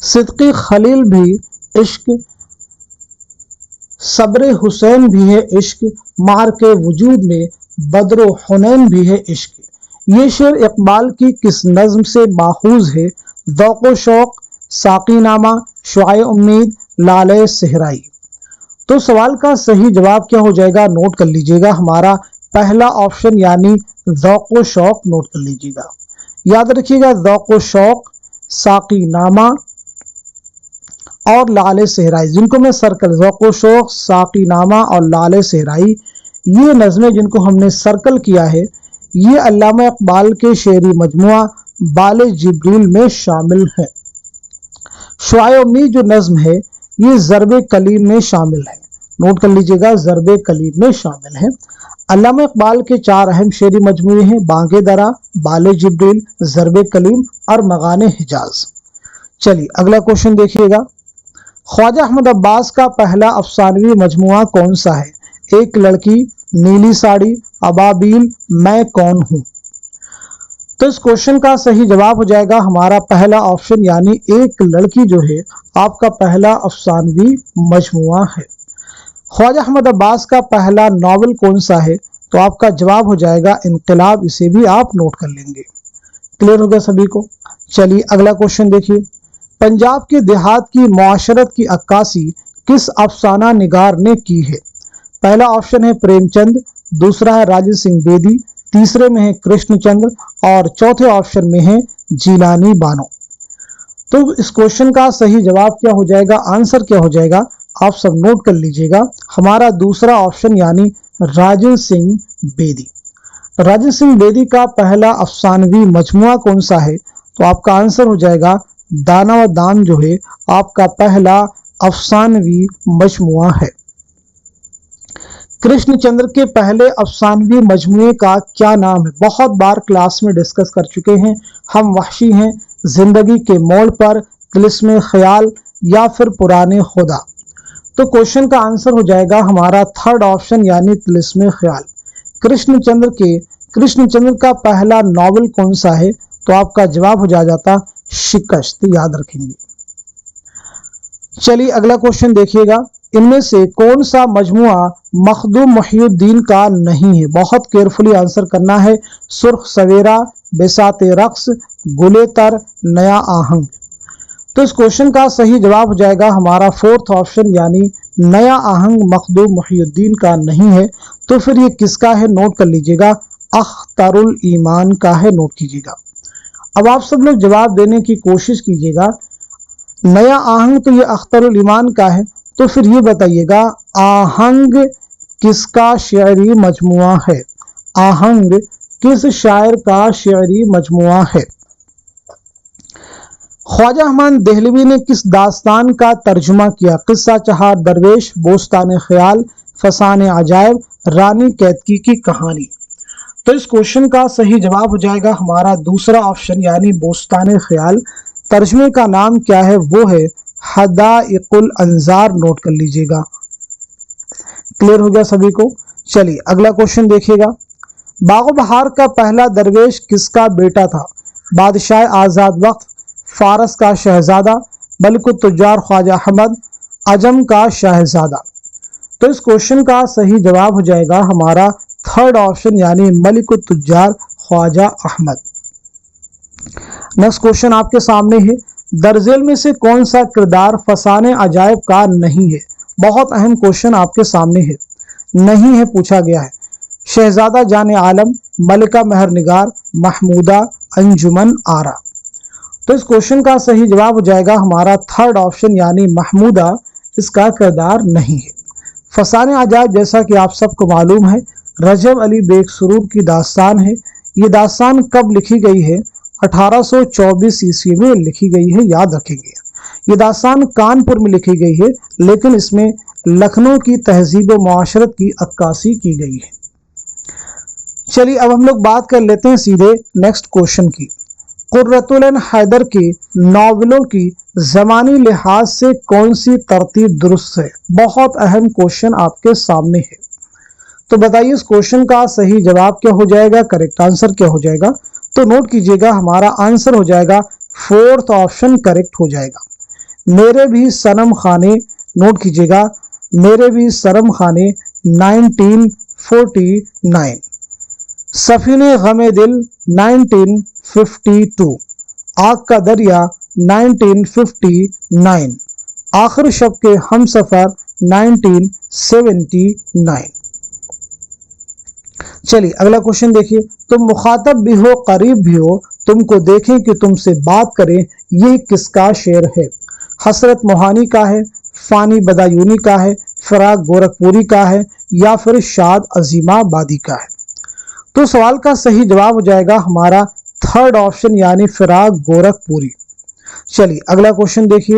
Speaker 1: सिद्दीक़ खलील भी इश्क, सब्र हुसैन भी है इश्क, मार के वजूद में बद्रो हुनैन भी है इश्क? ये शेर इकबाल की किस नज्म से माखूज है? ज़ौक़ शौक़, साक़ीनामा, शुआए उम्मीद, लाले सहराई? तो सवाल का सही जवाब क्या हो जाएगा? नोट कर लीजिएगा, हमारा पहला ऑप्शन यानी ज़ौक़ शौक़। नोट कर लीजिएगा, याद रखिएगा, ज़ौक़ शौक़, साक़ीनामा और लाले सहराई, जिनको मैं सर्कल, ज़ौक़ शौक़, साक़ीनामा और लाले सहराई, ये नज़में जिनको हमने सर्कल किया है, ये अल्लामा इकबाल के शेरी मजमुआ बाले जिब्रील में शामिल है। शुआए उम्मीद जो नज़्म है ये ज़रबे कलीम में शामिल है। नोट कर लीजिएगा, ज़रबे कलीम में शामिल है। अल्लामा इकबाल के 4 अहम शेरी मजमुए हैं, बांगे दरा, बाले जिब्रील, ज़रबे कलीम और मगाने हिजाज। चलिए अगला क्वेश्चन देखिएगा। ख्वाजा अहमद अब्बास का पहला अफसानवी मजमुआ कौन सा है? एक लड़की, नीली साड़ी, अबाबील, मैं कौन हूँ? तो इस क्वेश्चन का सही जवाब हो जाएगा हमारा पहला ऑप्शन यानी एक लड़की जो है आपका पहला अफसानवी मजमुआ है। ख्वाजा अहमद अब्बास का पहला नावल कौन सा है? तो आपका जवाब हो जाएगा इनकलाब। इसे भी आप नोट कर लेंगे। क्लियर हो गया सभी को? चलिए अगला क्वेश्चन देखिए। पंजाब के देहात की मुआशरत की अक्कासी किस अफसाना निगार ने की है? पहला ऑप्शन है प्रेमचंद, दूसरा है राजेंद्र सिंह बेदी, तीसरे में है कृष्णचंद्र और चौथे ऑप्शन में है जीलानी बानो। तो इस क्वेश्चन का सही जवाब क्या हो जाएगा, आंसर क्या हो जाएगा, आप सब नोट कर लीजिएगा, हमारा दूसरा ऑप्शन यानी राजेंद्र सिंह बेदी। राजेंद्र सिंह बेदी का पहला अफसानवी मजमुआ कौन सा है? तो आपका आंसर हो जाएगा दाना व दाम जो है आपका पहला अफसानवी मजमुआ है। कृष्णचंद्र के पहले अफसानवी मजमुए का क्या नाम है? बहुत बार क्लास में डिस्कस कर चुके हैं हम। वहशी हैं, जिंदगी के मोड़ पर, तिलिस्मे ख्याल या फिर पुराने खुदा? तो क्वेश्चन का आंसर हो जाएगा हमारा थर्ड ऑप्शन यानी तिलिस्मे ख्याल। कृष्णचंद्र का पहला नॉवल कौन सा है? तो आपका जवाब हो जाता शिकस्त, याद रखेंगे। चलिए अगला क्वेश्चन देखिएगा। इनमें से कौन सा मजमुआ मखदूम मुहियुद्दीन का नहीं है? बहुत केयरफुली आंसर करना है। सुर्ख सवेरा, बेसाते रक्स, गुले तर, नया आहंग। तो इस क्वेश्चन का सही जवाब हो जाएगा हमारा फोर्थ ऑप्शन, यानी नया आहंग मखदूम मुहियुद्दीन का नहीं है। तो फिर ये किसका है? नोट कर लीजिएगा, अख्तरुल ईमान का है। नोट कीजिएगा। अब आप सब लोग जवाब देने की कोशिश कीजिएगा। नया आहंग तो ये अख्तरुल ईमान का है, तो फिर ये बताइएगा आहंग किसका शेरी मजमुआ है? आहंग किस शायर का शेरी मजमुआ है? ख्वाजा अहमद देहलवी ने किस दास्तान का तर्जुमा किया? किस्सा चहार दरवेश, बोस्तान ख्याल, फसान अजायब, रानी कैतकी की कहानी। तो इस क्वेश्चन का सही जवाब हो जाएगा हमारा दूसरा ऑप्शन, यानी बोस्तान ख्याल। तर्जुमे का नाम क्या है? वो है हदाइकुल अंजार। नोट कर लीजिएगा। क्लियर हो गया सभी को? चलिए अगला क्वेश्चन देखिएगा। बागो बहार का पहला दरवेश किसका बेटा था? बादशाह आजाद वक्त, फारस का शहजादा, मलिकुत तुज्जार ख्वाजा अहमद, अजम का शहजादा। तो इस क्वेश्चन का सही जवाब हो जाएगा हमारा थर्ड ऑप्शन, यानी मलिकुत तुज्जार ख्वाजा अहमद। नेक्स्ट क्वेश्चन आपके सामने है। दरजेल में से कौन सा किरदार फसाने अजायब का नहीं है? बहुत अहम क्वेश्चन आपके सामने है। नहीं है पूछा गया है। शहजादा जाने आलम, मलिका मेहरनिगार, महमूदा, अंजुमन आरा। तो इस क्वेश्चन का सही जवाब हो जाएगा हमारा थर्ड ऑप्शन, यानी महमूदा इसका किरदार नहीं है। फसाने अजायब जैसा कि आप सबको मालूम है रजब अली बेग सुरूर की दास्तान है। ये दास्तान कब लिखी गई है? 1824 ईस्वी में लिखी गई है, याद रखेंगे। ये दास्तान कानपुर में लिखी गई है, लेकिन इसमें लखनऊ की तहजीब व मुआशरत की अक्कासी की गई है। चलिए अब हम लोग बात कर लेते हैं सीधे नेक्स्ट क्वेश्चन की। कुर्रतुल ऐन हैदर की नावलों की ज़मानी लिहाज से कौन सी तरतीब दुरुस्त है? बहुत अहम क्वेश्चन आपके सामने है। तो बताइए इस क्वेश्चन का सही जवाब क्या हो जाएगा? करेक्ट आंसर क्या हो जाएगा? तो नोट कीजिएगा, हमारा आंसर हो जाएगा फोर्थ ऑप्शन करेक्ट हो जाएगा। मेरे भी सनम खाने, नोट कीजिएगा, मेरे भी शर्म खाने 1949, सफीने गमे दिल 1952, आग का दरिया 1959, आखिर शब के हम सफर 1979। चलिए अगला क्वेश्चन देखिए। तुम मुखातब भी हो करीब भी हो, तुमको देखें कि तुमसे बात करें, ये किसका शेर है? हसरत मोहानी का है, फानी बदायूनी का है, फराग गोरखपुरी का है, या फिर शाद अजीमाबादी का है? तो सवाल का सही जवाब हो जाएगा हमारा थर्ड ऑप्शन, यानी फराग गोरखपुरी। चलिए अगला क्वेश्चन देखिए।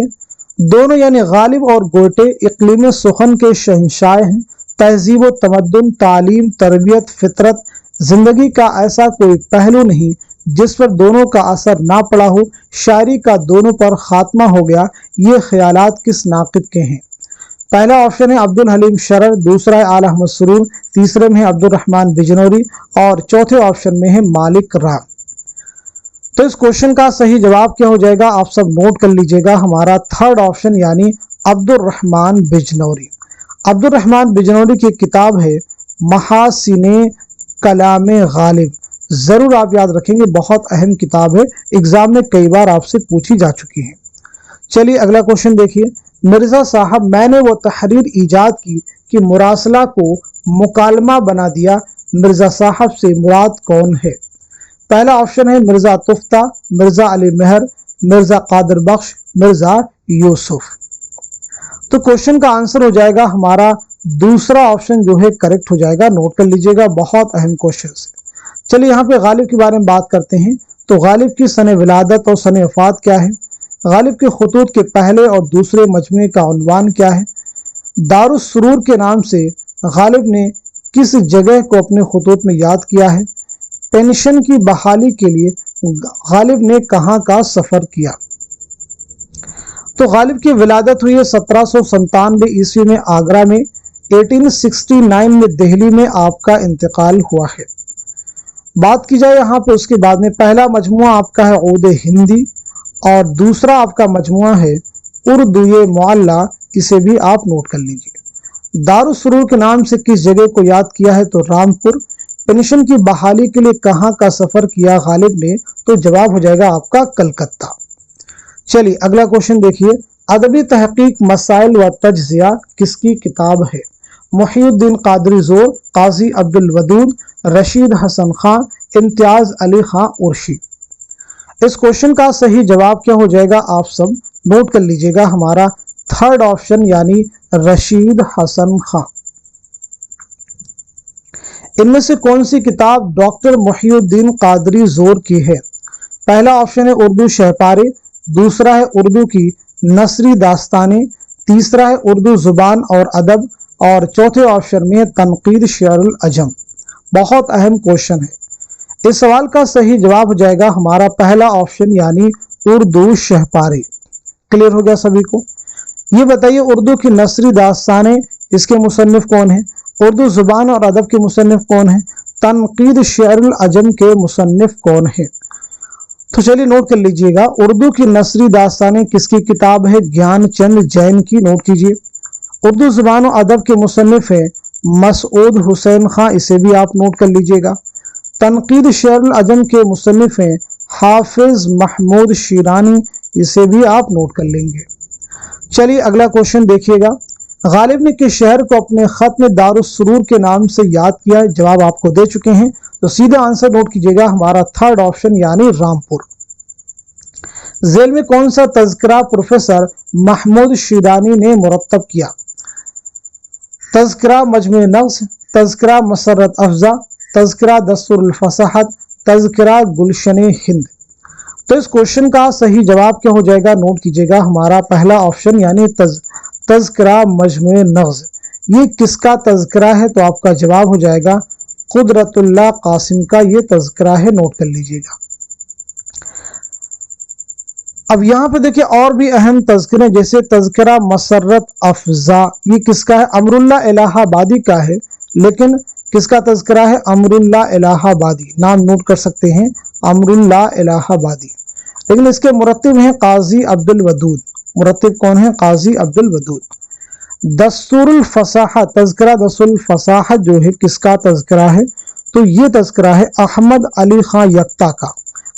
Speaker 1: दोनों यानी गालिब और गोटे इकलीम सुखन के शहंशाह हैं। तहजीब व तमद्दुन, तालीम, तरबियत, फितरत, जिंदगी का ऐसा कोई पहलू नहीं जिस पर दोनों का असर ना पड़ा हो। शायरी का दोनों पर खात्मा हो गया, ये ख्यालात किस नाक़िद के हैं? पहला ऑप्शन है अब्दुल हलीम शरर, दूसरा है आला अहमद सुरूर, तीसरे में है अब्दुल रहमान बिजनौरी और चौथे ऑप्शन में है मालिक राम। तो इस क्वेश्चन का सही जवाब क्या हो जाएगा? आप सब नोट कर लीजिएगा, हमारा थर्ड ऑप्शन, यानी अब्दुल रहमान बिजनौरी। अब्दुल रहमान बिजनौरी की किताब है महासिने कलामे गालिब। जरूर आप याद रखेंगे, बहुत अहम किताब है, एग्जाम में कई बार आपसे पूछी जा चुकी है। चलिए अगला क्वेश्चन देखिए। मिर्जा साहब मैंने वो तहरीर ईजाद की कि मुरासला को मुकालमा बना दिया, मिर्जा साहब से मुराद कौन है? पहला ऑप्शन है मिर्जा तुफ्ता, मिर्जा अली मेहर, मिर्जा कादिर बख्श, मिर्जा यूसुफ। तो क्वेश्चन का आंसर हो जाएगा हमारा दूसरा ऑप्शन जो है करेक्ट हो जाएगा। नोट कर लीजिएगा, बहुत अहम क्वेश्चन है। चलिए यहाँ पे गालिब के बारे में बात करते हैं। तो गालिब की सने विलादत और सने वफात क्या है? गालिब के खतूत के पहले और दूसरे मजमे का उन्वान क्या है? दारुस सुरूर के नाम से गालिब ने किस जगह को अपने खतूत में याद किया है? पेंशन की बहाली के लिए गालिब ने कहाँ का सफर किया? तो गालिब की विलादत हुई है 1797 ईस्वी में आगरा में। 1869 में दिल्ली में आपका इंतकाल हुआ है। बात की जाए यहाँ पे उसके बाद में, पहला मजमुआ आपका है औदे हिंदी और दूसरा आपका मजमुआ है उर्दू मुअल्ला, इसे भी आप नोट कर लीजिए। दारुस्सुरूर के नाम से किस जगह को याद किया है? तो रामपुर। पेंशन की बहाली के लिए कहाँ का सफर किया गालिब ने? तो जवाब हो जाएगा आपका कलकत्ता। चलिए अगला क्वेश्चन देखिए, अदबी तहकीक मसाइल व तज्जिया किसकी किताब है? मुहिउद्दीन कादरी ज़ोर, काजी अब्दुल वदूद, रशीद हसन खां, इम्तियाज अली खां उर्शी। इस क्वेश्चन का सही जवाब क्या हो जाएगा? आप सब नोट कर लीजिएगा, हमारा थर्ड ऑप्शन यानी रशीद हसन खां। इनमें से कौन सी किताब डॉक्टर मुहिउद्दीन कादरी ज़ोर की है? पहला ऑप्शन है उर्दू शहपारे, दूसरा है उर्दू की नसरी दास्तानें, तीसरा है उर्दू जुबान और अदब, और चौथे ऑप्शन में तनकीद शेरुल अजम। बहुत अहम क्वेश्चन है। इस सवाल का सही जवाब हो जाएगा हमारा पहला ऑप्शन यानी उर्दू शहपारे। क्लियर हो गया सभी को? ये बताइए उर्दू की नसरी दास्तानें इसके मुसन्निफ कौन है? उर्दू जुबान और अदब के मुसन्निफ कौन है? तनकीद शेरुल अजम के मुसन्निफ कौन है? तो चलिए नोट कर लीजिएगा, उर्दू की नसरी दास्तानें किसकी किताब है? ज्ञानचंद जैन की। नोट कीजिए। उर्दू जुबान और अदब के मुसन्निफ है मसऊद हुसैन खां, इसे भी आप नोट कर लीजिएगा। तनकीद शेरुल अजम के मुसन्निफ हैं हाफिज महमूद शिरानी, इसे भी आप नोट कर लेंगे। चलिए अगला क्वेश्चन देखिएगा, गालिब ने किस शहर को अपने खत में दारुस्सुरूर के नाम से याद किया? जवाब आपको दे चुके हैं, तो सीधा आंसर नोट कीजिएगा, हमारा थर्ड ऑप्शन यानी रामपुर। जेल में कौन सा तज़किरा प्रोफेसर महमूद शिरानी ने मुरत्तब किया? तज़किरा मजमू नग़्ज़, तज़किरा मसरत अफ़ज़ा, तज़किरा दस्तूरुल फ़साहत, तज़किरा गुलशन हिंद। तो इस क्वेश्चन का सही जवाब क्या हो जाएगा? नोट कीजिएगा, हमारा पहला ऑप्शन यानी तज़किरा मजमू नग़्ज़। ये किसका तज़किरा है? तो आपका जवाब हो जाएगा कुदरतुल्लाह कासिम का ये तज़किरा है, नोट कर लीजिएगा। अब यहाँ पे देखिए और भी अहम तज़किरे, जैसे तज़किरा मसरत अफ़ज़ा, ये किसका है? अमरुल्लाह इलाहाबादी का है। लेकिन किसका तज़किरा है? अमरुल्लाह इलाहाबादी। नाम नोट कर सकते हैं, अमरुल्लाह इलाहाबादी। लेकिन इसके मुरत्तिब हैं काजी अब्दुल वदूद। मुरत्तिब कौन है? काजी अब्दुल वदूद। दस्तूरुल फ़साहत, तज़किरा दस्तूरुल फ़साहत जो है किसका तज़किरा है? तो ये तज़किरा है अहमद अली खां यक्ता का।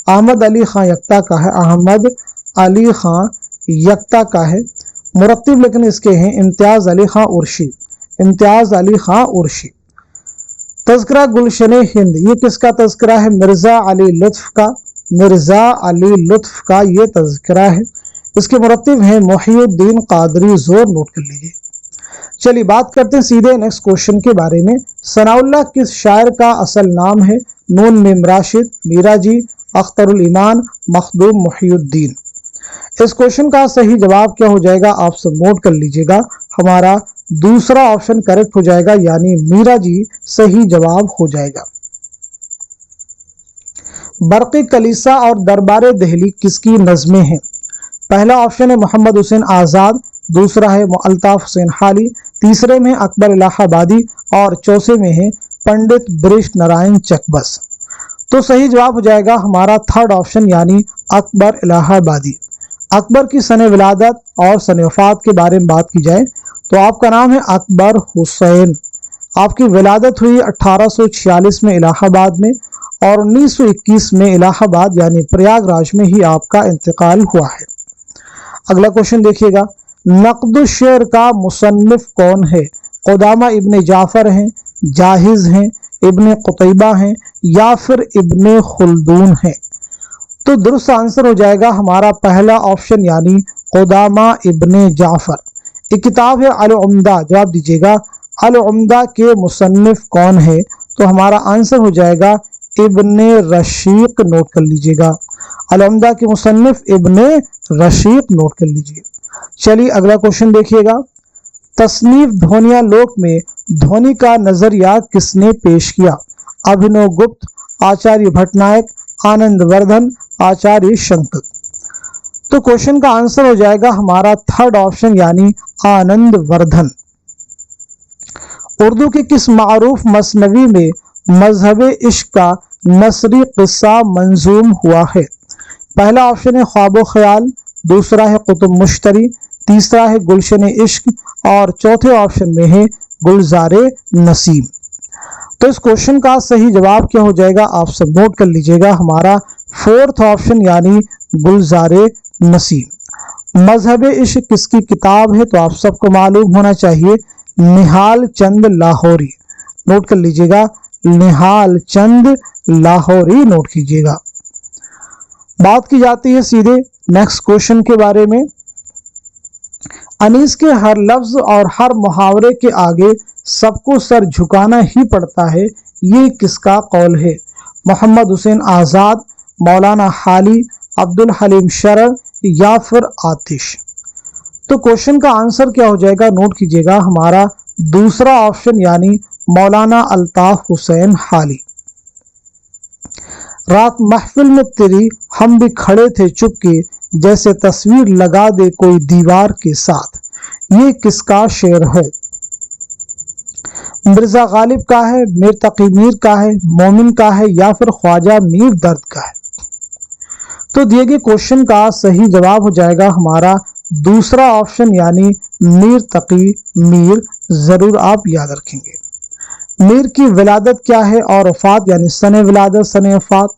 Speaker 1: अहमद अली खां यक्ता का है, अहमद अली खां यक्ता का है। मुरत्तिब लेकिन इसके हैं इम्तियाज अली खां उर्शी, इम्तियाज अली खां उर्शी। तज़किरा गुलशन हिंद, ये किसका तज़किरा है? मिर्ज़ा अली लुत्फ़ का, मिर्ज़ा अली लुत्फ़ का ये तज़किरा है। इसके मुरत्तिब हैं मुहिउद्दीन कादरी ज़ोर, नोट कर लीजिए। चलिए बात करते हैं सीधे नेक्स्ट क्वेश्चन के बारे में। सनाउल्लाह किस शायर का असल नाम है? नून मीम राशिद, मीरा जी, अख्तरुल ईमान, मखदूम मुहिउद्दीन। इस क्वेश्चन का सही जवाब क्या हो जाएगा? आप सब नोट कर लीजिएगा, हमारा दूसरा ऑप्शन करेक्ट हो जाएगा, यानी मीरा जी सही जवाब हो जाएगा। बरक़ी कलीसा और दरबार दहली किसकी नज़में हैं? पहला ऑप्शन है मोहम्मद हुसैन आज़ाद, दूसरा है अल्ताफ हुसैन हाली, तीसरे में अकबर इलाहाबादी और चौथे में है पंडित ब्रिश नारायण चकबस। तो सही जवाब हो जाएगा हमारा थर्ड ऑप्शन यानी अकबर इलाहाबादी। अकबर की सन विलादत और सन वफात के बारे में बात की जाए तो आपका नाम है अकबर हुसैन। आपकी विलादत हुई 1846 में इलाहाबाद में और 1921 में इलाहाबाद यानी प्रयागराज में ही आपका इंतकाल हुआ है। अगला क्वेश्चन देखिएगा, नक़्द शेर का मुसन्निफ कौन है? क़ुदामा इब्ने जाफ़र हैं, जाहिज़ हैं, इब्ने क़ुतैबा हैं या फिर इब्ने खुल्दून हैं? तो दुरुस्त आंसर हो जाएगा हमारा पहला ऑप्शन यानी क़ुदामा इब्ने जाफ़र। एक किताब है अल उम्दा, जवाब दीजिएगा अल उम्दा के मुसन्निफ कौन है? तो हमारा आंसर हो जाएगा इब्ने रशीक, नोट कर लीजिएगा। अल उम्दा के मुसन्निफ इब्ने रशीक, नोट कर लीजिए। चलिए अगला क्वेश्चन देखिएगा, तसनीफ ध्वनिया लोक में ध्वनि का नजरिया किसने पेश किया? अभिनव गुप्त, आचार्य भट्टनायक, आनंद वर्धन, आचार्य शंकर। तो क्वेश्चन का आंसर हो जाएगा हमारा थर्ड ऑप्शन यानी आनंद वर्धन। उर्दू के किस मारूफ मसनवी में मजहब इश्क का नसरी किस्सा मंजूम हुआ है? पहला ऑप्शन है ख्वाबो ख्याल, दूसरा है कुतुब मुश्तरी, तीसरा है गुलशन इश्क और चौथे ऑप्शन में है गुलजार नसीम। तो इस क्वेश्चन का सही जवाब क्या हो जाएगा, आप सब नोट कर लीजिएगा, हमारा फोर्थ ऑप्शन यानी गुलजार नसीम। मजहब इश्क किसकी किताब है, तो आप सबको मालूम होना चाहिए निहाल चंद लाहौरी। नोट कर लीजिएगा, निहाल चंद लाहौरी नोट कीजिएगा। बात की जाती है सीधे नेक्स्ट क्वेश्चन के बारे में। अनीस के हर लफ्ज और हर मुहावरे के आगे सबको सर झुकाना ही पड़ता है, ये किसका कौल है? मोहम्मद हुसैन आज़ाद, मौलाना हाली, अब्दुल हलीम शरर या फिर आतिश। तो क्वेश्चन का आंसर क्या हो जाएगा, नोट कीजिएगा, हमारा दूसरा ऑप्शन यानी मौलाना अल्ताफ हुसैन हाली। रात महफिल में तेरी हम भी खड़े थे चुपके, जैसे तस्वीर लगा दे कोई दीवार के साथ, ये किसका शेर है? मिर्जा गालिब का है, मीर तकी मीर का है, मोमिन का है या फिर ख्वाजा मीर दर्द का है? तो दिए गए क्वेश्चन का सही जवाब हो जाएगा हमारा दूसरा ऑप्शन यानी मीर तकी मीर। जरूर आप याद रखेंगे। मीर की विलादत क्या है और वफात यानी सने विलादत सने वफात।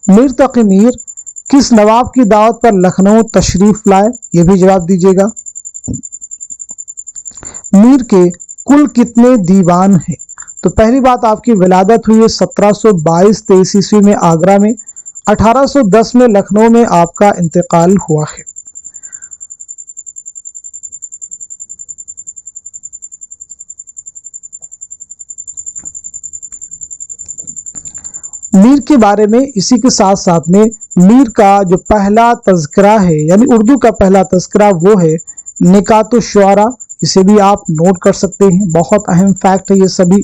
Speaker 1: मीर तकी मीर किस नवाब की दावत पर लखनऊ तशरीफ लाए, यह भी जवाब दीजिएगा। मीर के कुल कितने दीवान हैं? तो पहली बात, आपकी विलादत हुई है 1722-23 ईस्वी में आगरा में, 1810 में लखनऊ में आपका इंतकाल हुआ है। मीर के बारे में इसी के साथ साथ में मीर का जो पहला तज़किरा है यानी उर्दू का पहला तज़किरा वो है निकातुश शुआरा, इसे भी आप नोट कर सकते हैं, बहुत अहम फैक्ट है ये सभी।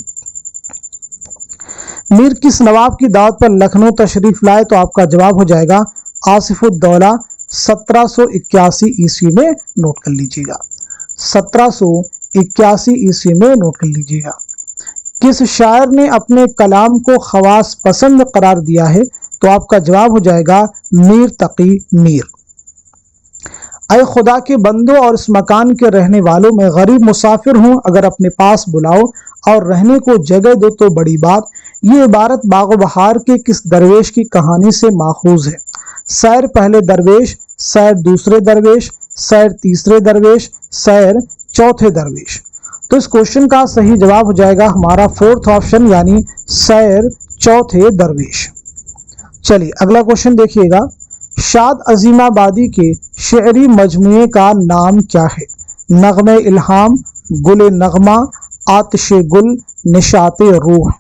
Speaker 1: मीर किस नवाब की दावत पर लखनऊ तशरीफ लाए, तो आपका जवाब हो जाएगा आसिफुद्दौला 1781 ईस्वी में नोट कर लीजिएगा, 1781 ईस्वी में नोट कर लीजिएगा। किस शायर ने अपने कलाम को खवास पसंद करार दिया है, तो आपका जवाब हो जाएगा मीर तकी मीर। अय खुदा के बंदो और इस मकान के रहने वालों, में गरीब मुसाफिर हूँ, अगर अपने पास बुलाओ और रहने को जगह दो तो बड़ी बात। ये इबारत बागो बहार के किस दरवेश की कहानी से माखूज है? सैर पहले दरवेश, सैर दूसरे दरवेश, सैर तीसरे दरवेश, सैर चौथे दरवेश। तो इस क्वेश्चन का सही जवाब हो जाएगा हमारा फोर्थ ऑप्शन यानी सैर चौथे दरवेश। चलिए अगला क्वेश्चन देखिएगा। शाद अजीमाबादी के शेरी मजमूए का नाम क्या है? नगमे इल्हाम, गुले नगमा, आतिशे गुल, निशाते रूह।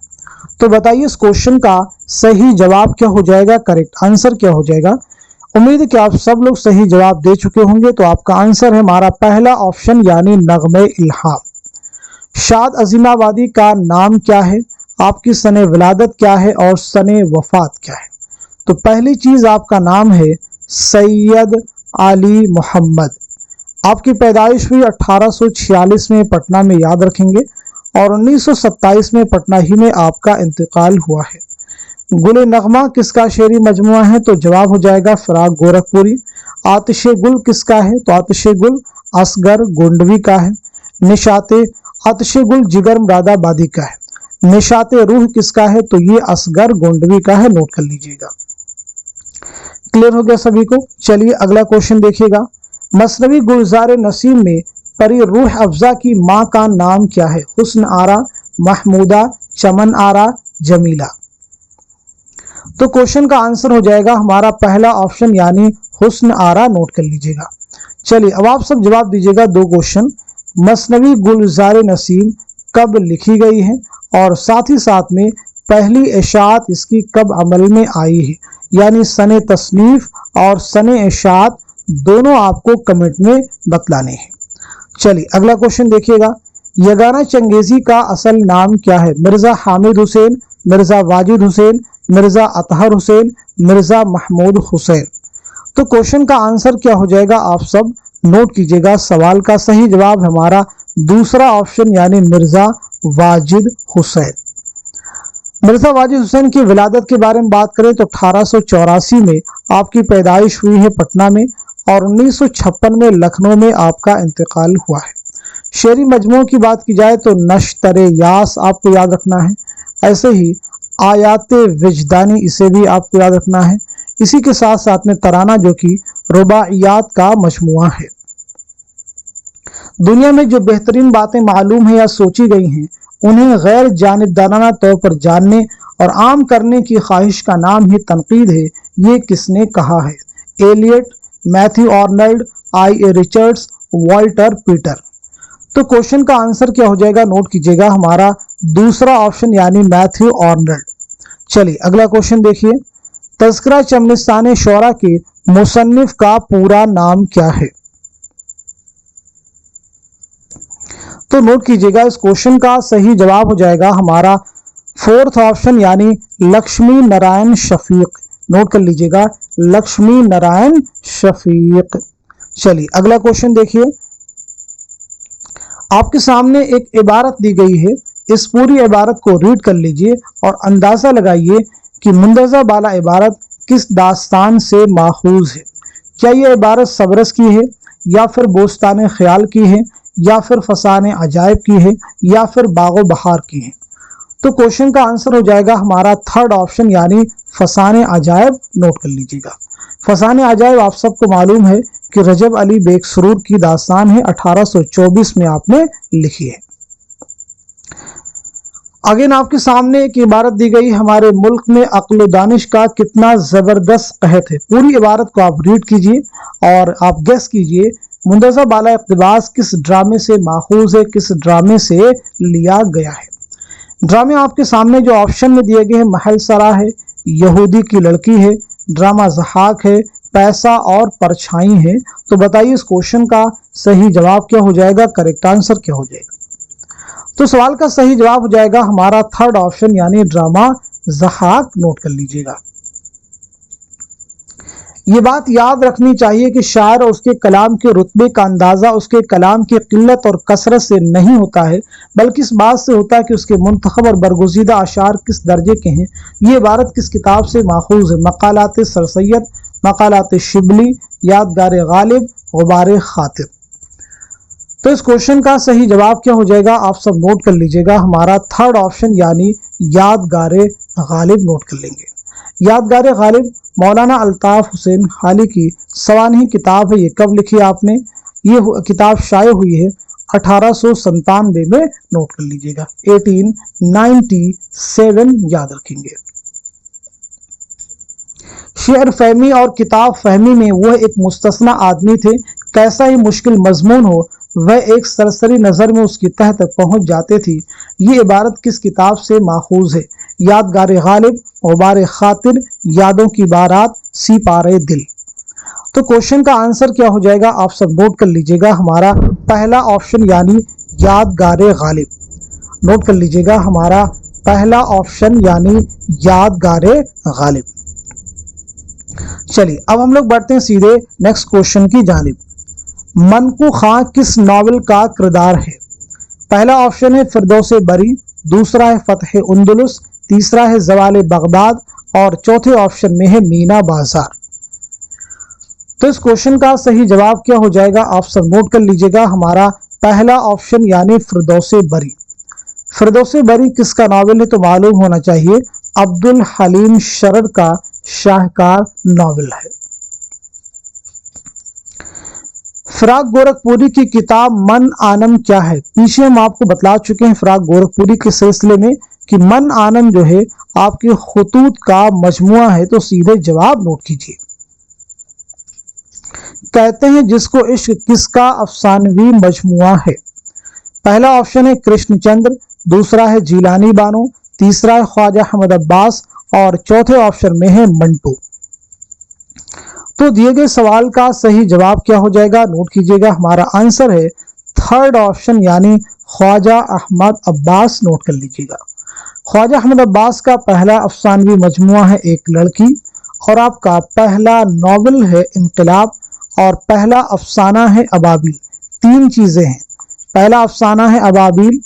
Speaker 1: तो बताइए इस क्वेश्चन का सही जवाब क्या हो जाएगा, करेक्ट आंसर क्या हो जाएगा? उम्मीद है कि आप सब लोग सही जवाब दे चुके होंगे। तो आपका आंसर है हमारा पहला ऑप्शन यानी नगमे इल्हाम। शाद अजीमाबादी का नाम क्या है, आपकी सने विलादत क्या है और सने वफात क्या है? तो पहली चीज आपका नाम है सैयद अली मोहम्मद। आपकी पैदाइश हुई 1846 में पटना में, याद रखेंगे, और 1927 में पटना ही में आपका इंतकाल हुआ है। गुले नगमा किसका शेरी मजमुआ है, तो जवाब हो जाएगा फिराक गोरखपुरी। आतिशे गुल किसका है, तो आतिशे गुल असगर गोंडवी का है। निशाते आतिशे गुल जिगर मुरादाबादी का है। निशाते रूह किसका है, तो ये असगर गोंडवी का है, नोट कर लीजिएगा। क्लियर हो गया सभी को? चलिए अगला क्वेश्चन देखिएगा। मसनवी गुलजार नसीम में परी रूह अफजा की माँ का नाम क्या है? हुस्न आरा, महमूदा, चमन आरा, जमीला। तो क्वेश्चन का आंसर हो जाएगा हमारा पहला ऑप्शन यानी हुस्न आरा, नोट कर लीजिएगा। चलिए अब आप सब जवाब दीजिएगा दो क्वेश्चन। मसनवी गुलजार नसीम कब लिखी गई है और साथ ही साथ में पहली इशाअत इसकी कब अमल में आई है, यानी सने तसनीफ और सने इशाअत दोनों आपको कमेंट में बतलाने हैं। चलिए अगला क्वेश्चन देखिएगा। यगाना चंगेजी का असल नाम क्या है? मिर्जा हामिद हुसैन, मिर्जा वाजिद हुसैन, मिर्जा अतहर हुसैन, मिर्जा महमूद हुसैन। तो क्वेश्चन का आंसर क्या हो जाएगा, आप सब नोट कीजिएगा। सवाल का सही जवाब हमारा दूसरा ऑप्शन यानी मिर्जा वाजिद हुसैन। मिर्जा वाजिद हुसैन की विलादत के बारे में बात करें तो 1884 में आपकी पैदाइश हुई है पटना में, और 1956 में लखनऊ में आपका इंतकाल हुआ है। शेरी मजमू की बात की जाए तो नश्तरे यास आपको याद रखना है। ऐसे ही आयाते विजदानी, इसे भी आपको याद रखना है। इसी के साथ साथ में तराना जो कि रुबाइयात का मजमुआ है। दुनिया में जो बेहतरीन बातें मालूम है या सोची गई हैं उन्हें गैर जानिबदाराना तौर पर जानने और आम करने की ख्वाहिश का नाम ही तनकीद है। ये किसने कहा है? Eliot, Matthew Arnold, I A Richards, Walter Pater. तो क्वेश्चन का आंसर क्या हो जाएगा? नोट कीजिएगा, हमारा दूसरा ऑप्शन यानी मैथ्यू आर्नल्ड। चलिए अगला क्वेश्चन देखिए, तज़किरा चमनिस्तान शोरा के मुसन्निफ का पूरा नाम क्या है? तो नोट कीजिएगा, इस क्वेश्चन का सही जवाब हो जाएगा हमारा फोर्थ ऑप्शन यानी लक्ष्मी नारायण शफीक। नोट कर लीजिएगा, लक्ष्मी नारायण शफीक। चलिए अगला क्वेश्चन देखिए, आपके सामने एक इबारत दी गई है, इस पूरी इबारत को रीड कर लीजिए और अंदाजा लगाइए कि मुंदज़ा बाला इबारत किस दास्तान से माखूज है। क्या यह इबारत सबरस की है, या फिर बोस्तान ख्याल की है, या फिर फसान अजायब की है, या फिर बागो बहार की है? तो क्वेश्चन का आंसर हो जाएगा हमारा थर्ड ऑप्शन यानी फसान अजायब। नोट कर लीजिएगा, फसान अजायब आप सबको मालूम है कि रजब अली बेग सुरूर की दास्तान है, 1824 में आपने लिखी है। अगेन आपके सामने एक इबारत दी गई, हमारे मुल्क में अक्ल दानिश का कितना जबरदस्त कहत है। पूरी इबारत को आप रीड कीजिए और आप गेस कीजिए मुंदज़ा बाला इक़्तिबास किस ड्रामे से माखूज है, किस ड्रामे से लिया गया है। ड्रामे आपके सामने जो ऑप्शन में दिए गए हैं, महल सरा है, यहूदी की लड़की है, ड्रामा ज़हाक है, पैसा और परछाई है। तो बताइए इस क्वेश्चन का सही जवाब क्या हो जाएगा, करेक्ट आंसर क्या हो जाएगा? तो सवाल का सही जवाब हो जाएगा हमारा थर्ड ऑप्शन यानी ड्रामा ज़हाक। नोट कर लीजिएगा। ये बात याद रखनी चाहिए कि शायर और उसके कलाम के रुतबे का अंदाज़ा उसके कलाम की किल्लत और कसरत से नहीं होता है, बल्कि इस बात से होता है कि उसके मुंतखब और बरगुज़ीदा अशार किस दर्जे के हैं। ये इबारत किस किताब से माखूज है? मकालात सर सैयद, मकालात शिबली, यादगार गालिब, गुबार खातिर। तो इस क्वेश्चन का सही जवाब क्या हो जाएगा? आप सब नोट कर लीजिएगा, हमारा थर्ड ऑप्शन यानी यादगार गालिब। नोट कर लेंगे। यादगार गालिब मौलाना अल्ताफ हुसैन हाली की सवानही किताब है। ये कब लिखी आपने? ये किताब शाये हुई है 1897 में। नोट कर लीजिएगा, 1897 याद रखेंगे। शेर फहमी और किताब फहमी में वह एक मुस्तस्ना आदमी थे, कैसा ही मुश्किल मजमून हो वह एक सरसरी नज़र में उसकी तह तक पहुंच जाते थी। ये इबारत किस किताब से माखूज है? यादगार गालिब, गुबार खातिर, यादों की बारात, सिपारे दिल। तो क्वेश्चन का आंसर क्या हो जाएगा? आप सब नोट कर लीजिएगा, हमारा पहला ऑप्शन यानी यादगार गालिब। नोट कर लीजिएगा, हमारा पहला ऑप्शन यानी यादगार गालिब। चलिए अब हम लोग बढ़ते हैं सीधे नेक्स्ट क्वेश्चन की जानिब। मनकू खां किस नॉवल का किरदार है? पहला ऑप्शन है फिरदौसे बरी, दूसरा है फतह उंदुलुस, तीसरा है जवाल बगदाद और चौथे ऑप्शन में है मीना बाजार। तो इस क्वेश्चन का सही जवाब क्या हो जाएगा? आप सब नोट कर लीजिएगा, हमारा पहला ऑप्शन यानी फिरदौसे बरी। फिरदौसे बरी किसका नॉवल है? तो मालूम होना चाहिए अब्दुल हलीम शरर का शाहकार नॉवल है। फिराक गोरखपुरी की किताब मन आनम क्या है? पीछे हम आपको बतला चुके हैं फिराक गोरखपुरी के सिलसिले में कि मन आनम जो है आपके खुतूत का मजमुआ है। तो सीधे जवाब नोट कीजिए। कहते हैं जिसको इश्क किसका अफसानवी मजमुआ है? पहला ऑप्शन है कृष्णचंद्र, दूसरा है जीलानी बानो, तीसरा है ख्वाजा अहमद अब्बास और चौथे ऑप्शन में है मंटू। तो दिए गए सवाल का सही जवाब क्या हो जाएगा? नोट कीजिएगा, हमारा आंसर है थर्ड ऑप्शन यानी ख्वाजा अहमद अब्बास। नोट कर लीजिएगा, ख्वाजा अहमद अब्बास का पहला अफसानवी मजमुआ है एक लड़की, और आपका पहला नॉवल है इनकलाब, और पहला अफसाना है अबाबिल। तीन चीजें हैं, पहला अफसाना है अबाबिल,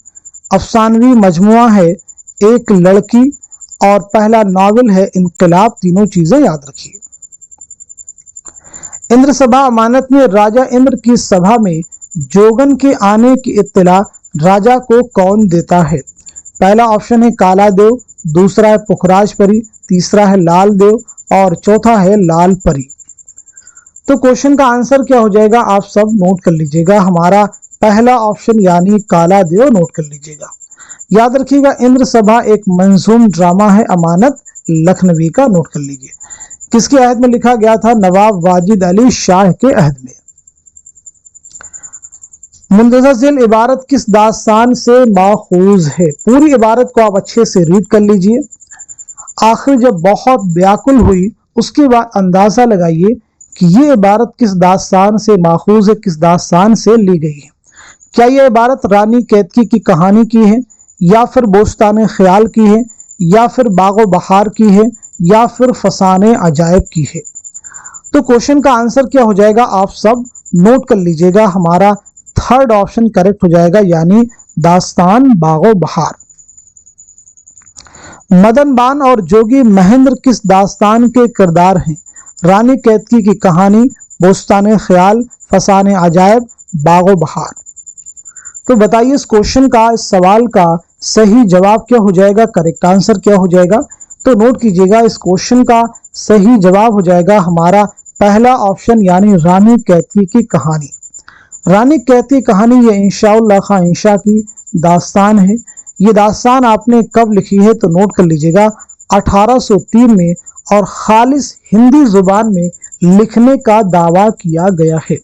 Speaker 1: अफसानवी मजमुआ है एक लड़की और पहला नॉवल है इनकलाब। तीनों चीजें याद रखिए। इंद्र सभा अमानत में राजा इंद्र की सभा में जोगन के आने की इत्तला राजा को कौन देता है? पहला ऑप्शन है काला देव, दूसरा है पुखराज परी, तीसरा है लाल देव और चौथा है लाल परी। तो क्वेश्चन का आंसर क्या हो जाएगा आप सब नोट कर लीजिएगा, हमारा पहला ऑप्शन यानी काला देव नोट कर लीजिएगा। याद रखिएगा इंद्र सभा एक मंजूम ड्रामा है अमानत लखनवी का, नोट कर लीजिए। किसके अहद में लिखा गया था? नवाब वाजिद अली शाह के अहद में। मुंतज़र झेल इबारत किस दास्तान से माखूज है? पूरी इबारत को आप अच्छे से रीड कर लीजिए। आखिर जब बहुत व्याकुल हुई उसके बाद अंदाजा लगाइए कि ये इबारत किस दास्तान से माखूज है, किस दास्तान से ली गई है। क्या यह इबारत रानी कैतकी की कहानी की है, या फिर बोस्तान ख्याल की है, या फिर बागो बहार की है, या फिर फसाने अजायब की है? तो क्वेश्चन का आंसर क्या हो जाएगा आप सब नोट कर लीजिएगा, हमारा थर्ड ऑप्शन करेक्ट हो जाएगा यानी दास्तान बागो बहार। मदन बान और जोगी महेंद्र किस दास्तान के किरदार हैं? रानी कैतकी की कहानी, बोस्तान ख्याल, फसाने अजायब, बागो बहार। तो बताइए इस क्वेश्चन का, इस सवाल का सही जवाब क्या हो जाएगा, करेक्ट आंसर क्या हो जाएगा? तो नोट कीजिएगा इस क्वेश्चन का सही जवाब हो जाएगा हमारा पहला ऑप्शन यानी रानी कैतकी की कहानी। रानी कैतकी कहानी ये इंशाउल्लाह खां इंशा की दास्तान है। ये दास्तान आपने कब लिखी है? तो नोट कर लीजिएगा 1803 में, और खालिस हिंदी जुबान में लिखने का दावा किया गया है।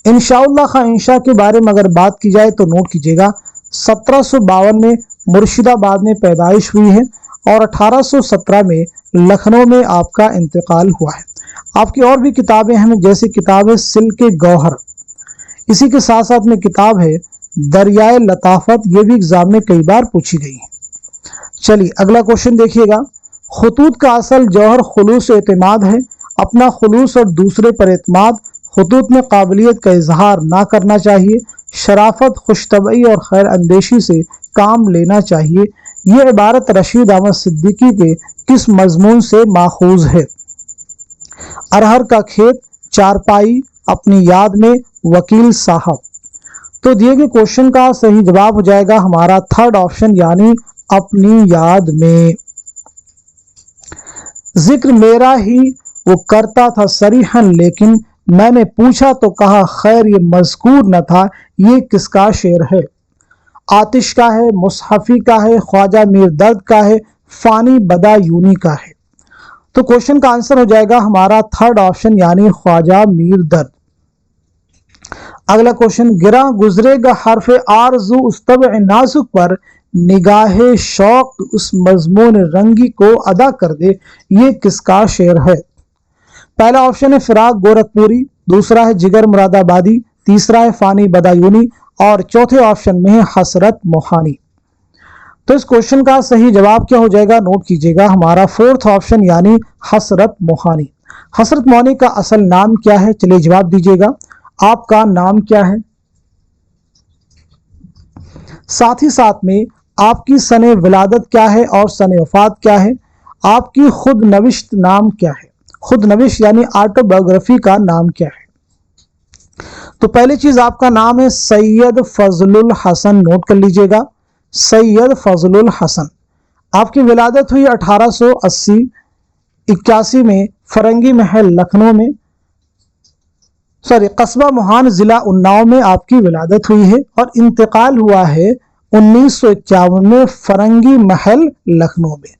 Speaker 1: इंशाउल्लाह खां इंशा के बारे में अगर बात की जाए तो नोट कीजिएगा 1752 में मुर्शिदाबाद में पैदाइश हुई है और 1817 में लखनऊ में आपका इंतकाल हुआ है। आपकी और भी किताबें हैं, जैसी किताब है सिल्क गौहर, इसी के साथ साथ में किताब है दरियाए लताफत, ये भी एग्जाम में कई बार पूछी गई है। चलिए अगला क्वेश्चन देखिएगा। खुतूत का असल जौहर खुलूस एतमाद है। अपना खुलूस और दूसरे पर एतमाद, खुतूत में काबिलियत का इजहार ना करना चाहिए, शराफत, खुशतबई और खैर अंदेशी से काम लेना चाहिए। ये इबारत रशीद अहमद सिद्दीकी के किस मजमून से माखूज है? अरहर का खेत, चारपाई, अपनी याद में, वकील साहब। तो दिए गए क्वेश्चन का सही जवाब हो जाएगा हमारा थर्ड ऑप्शन यानी अपनी याद में। जिक्र मेरा ही वो करता था सरीहन, लेकिन मैंने पूछा तो कहा खैर ये मज़कूर न था। ये किसका शेर है? आतिश का है, मुसहफी का है, ख्वाजा मीर दर्द का है, फानी बदायूनी का है? तो क्वेश्चन का आंसर हो जाएगा हमारा थर्ड ऑप्शन यानी ख्वाजा मीर दर्द। अगला क्वेश्चन, गिरा गुजरेगा हरफे आरजू उस तब नाजुक पर, निगाहे शौक उस मजमून रंगी को अदा कर दे। ये किसका शेर है? पहला ऑप्शन है फिराक गोरखपुरी, दूसरा है जिगर मुरादाबादी, तीसरा है फानी बदायूनी और चौथे ऑप्शन में है हसरत मोहानी। तो इस क्वेश्चन का सही जवाब क्या हो जाएगा? नोट कीजिएगा, हमारा फोर्थ ऑप्शन यानी हसरत मोहानी। हसरत मोहानी का असल नाम क्या है? चलिए जवाब दीजिएगा, आपका नाम क्या है? साथ ही साथ में आपकी सने विलादत क्या है और सने वफात क्या है? आपकी खुद नविश्त नाम क्या है? खुद नविश यानी ऑटोबायोग्राफी का नाम क्या है? तो पहली चीज आपका नाम है सैयद फजलुल हसन, नोट कर लीजिएगा, सैयद फजलुल हसन। आपकी विलादत हुई 1880-81 में फरंगी महल लखनऊ में, कस्बा मोहान जिला उन्नाव में आपकी विलादत हुई है और इंतकाल हुआ है 1951 में फरंगी महल लखनऊ में।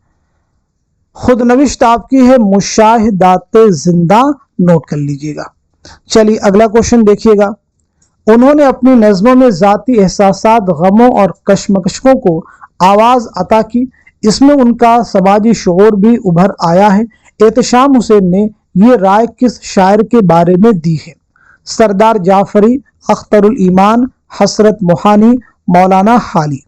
Speaker 1: खुद नविश्त आपकी है मुशाहिदाते जिंदा, नोट कर लीजिएगा। चलिए अगला क्वेश्चन देखिएगा। उन्होंने अपनी नज़्मों में ज़ाती एहसासात, गमों और कशमकशों को आवाज़ अता की। इसमें उनका समाजी शऊर भी उभर आया है। एहतशाम हुसैन ने ये राय किस शायर के बारे में दी है? सरदार जाफरी, अख्तरुल ईमान, हसरत मोहानी, मौलाना हाली।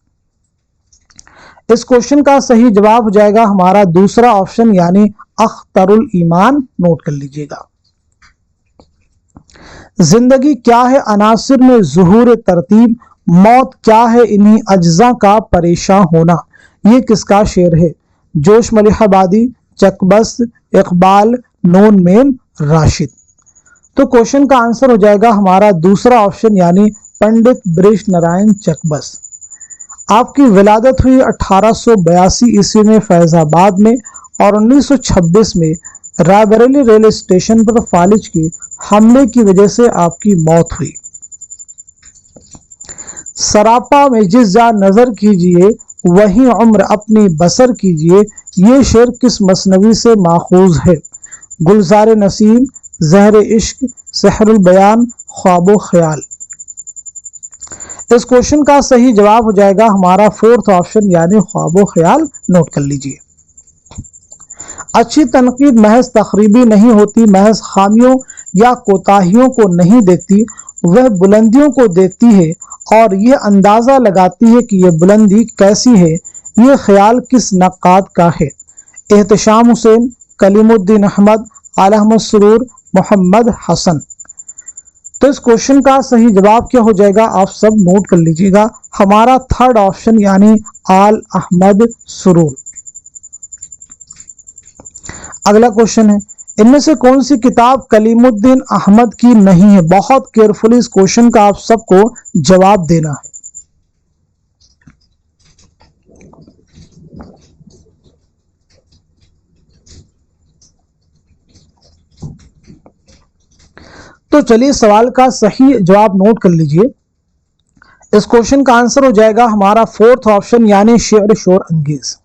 Speaker 1: इस क्वेश्चन का सही जवाब हो जाएगा हमारा दूसरा ऑप्शन यानी अख्तरुल ईमान, नोट कर लीजिएगा। जिंदगी क्या है अनासिर में ज़ुहूर तरतीब, मौत क्या है इन्हीं अज्जा का परेशान होना। ये किसका शेर है? जोश मलिहाबादी, चकबस, इकबाल, नून मेम राशिद। तो क्वेश्चन का आंसर हो जाएगा हमारा दूसरा ऑप्शन यानी पंडित बृज नारायण चकबस। आपकी विलादत हुई 1882 ईस्वी में फैजाबाद में और 1926 में रायबरेली रेलवे स्टेशन पर फालिज के हमले की वजह से आपकी मौत हुई। सरापा में जिस जा नजर कीजिए वही उम्र अपनी बसर कीजिए, ये शेर किस मसनवी से माखूज है? गुलजार नसीम, जहर इश्क, सहरुल बयान, ख्वाबो ख्याल। इस क्वेश्चन का सही जवाब हो जाएगा हमारा फोर्थ ऑप्शन यानी ख्वाबो ख्याल। नोट कर लीजिए। अच्छी तनकीद महज तखरीबी नहीं होती, महज खामियों या कोताहियों को नहीं देखती, वह बुलंदियों को देखती है और यह अंदाजा लगाती है कि यह बुलंदी कैसी है, यह ख्याल किस नक्काद का है। एहतशाम हुसैन, कलीमुद्दीन अहमद, आला अहमद सुरूर, मोहम्मद हसन। तो इस क्वेश्चन का सही जवाब क्या हो जाएगा, आप सब नोट कर लीजिएगा, हमारा थर्ड ऑप्शन यानी आल अहमद सुरूर। अगला क्वेश्चन है, इनमें से कौन सी किताब कलीमुद्दीन अहमद की नहीं है? बहुत केयरफुली इस क्वेश्चन का आप सबको जवाब देना है। तो चलिए सवाल का सही जवाब नोट कर लीजिए। इस क्वेश्चन का आंसर हो जाएगा हमारा फोर्थ ऑप्शन यानी शेर शोर अंगेज।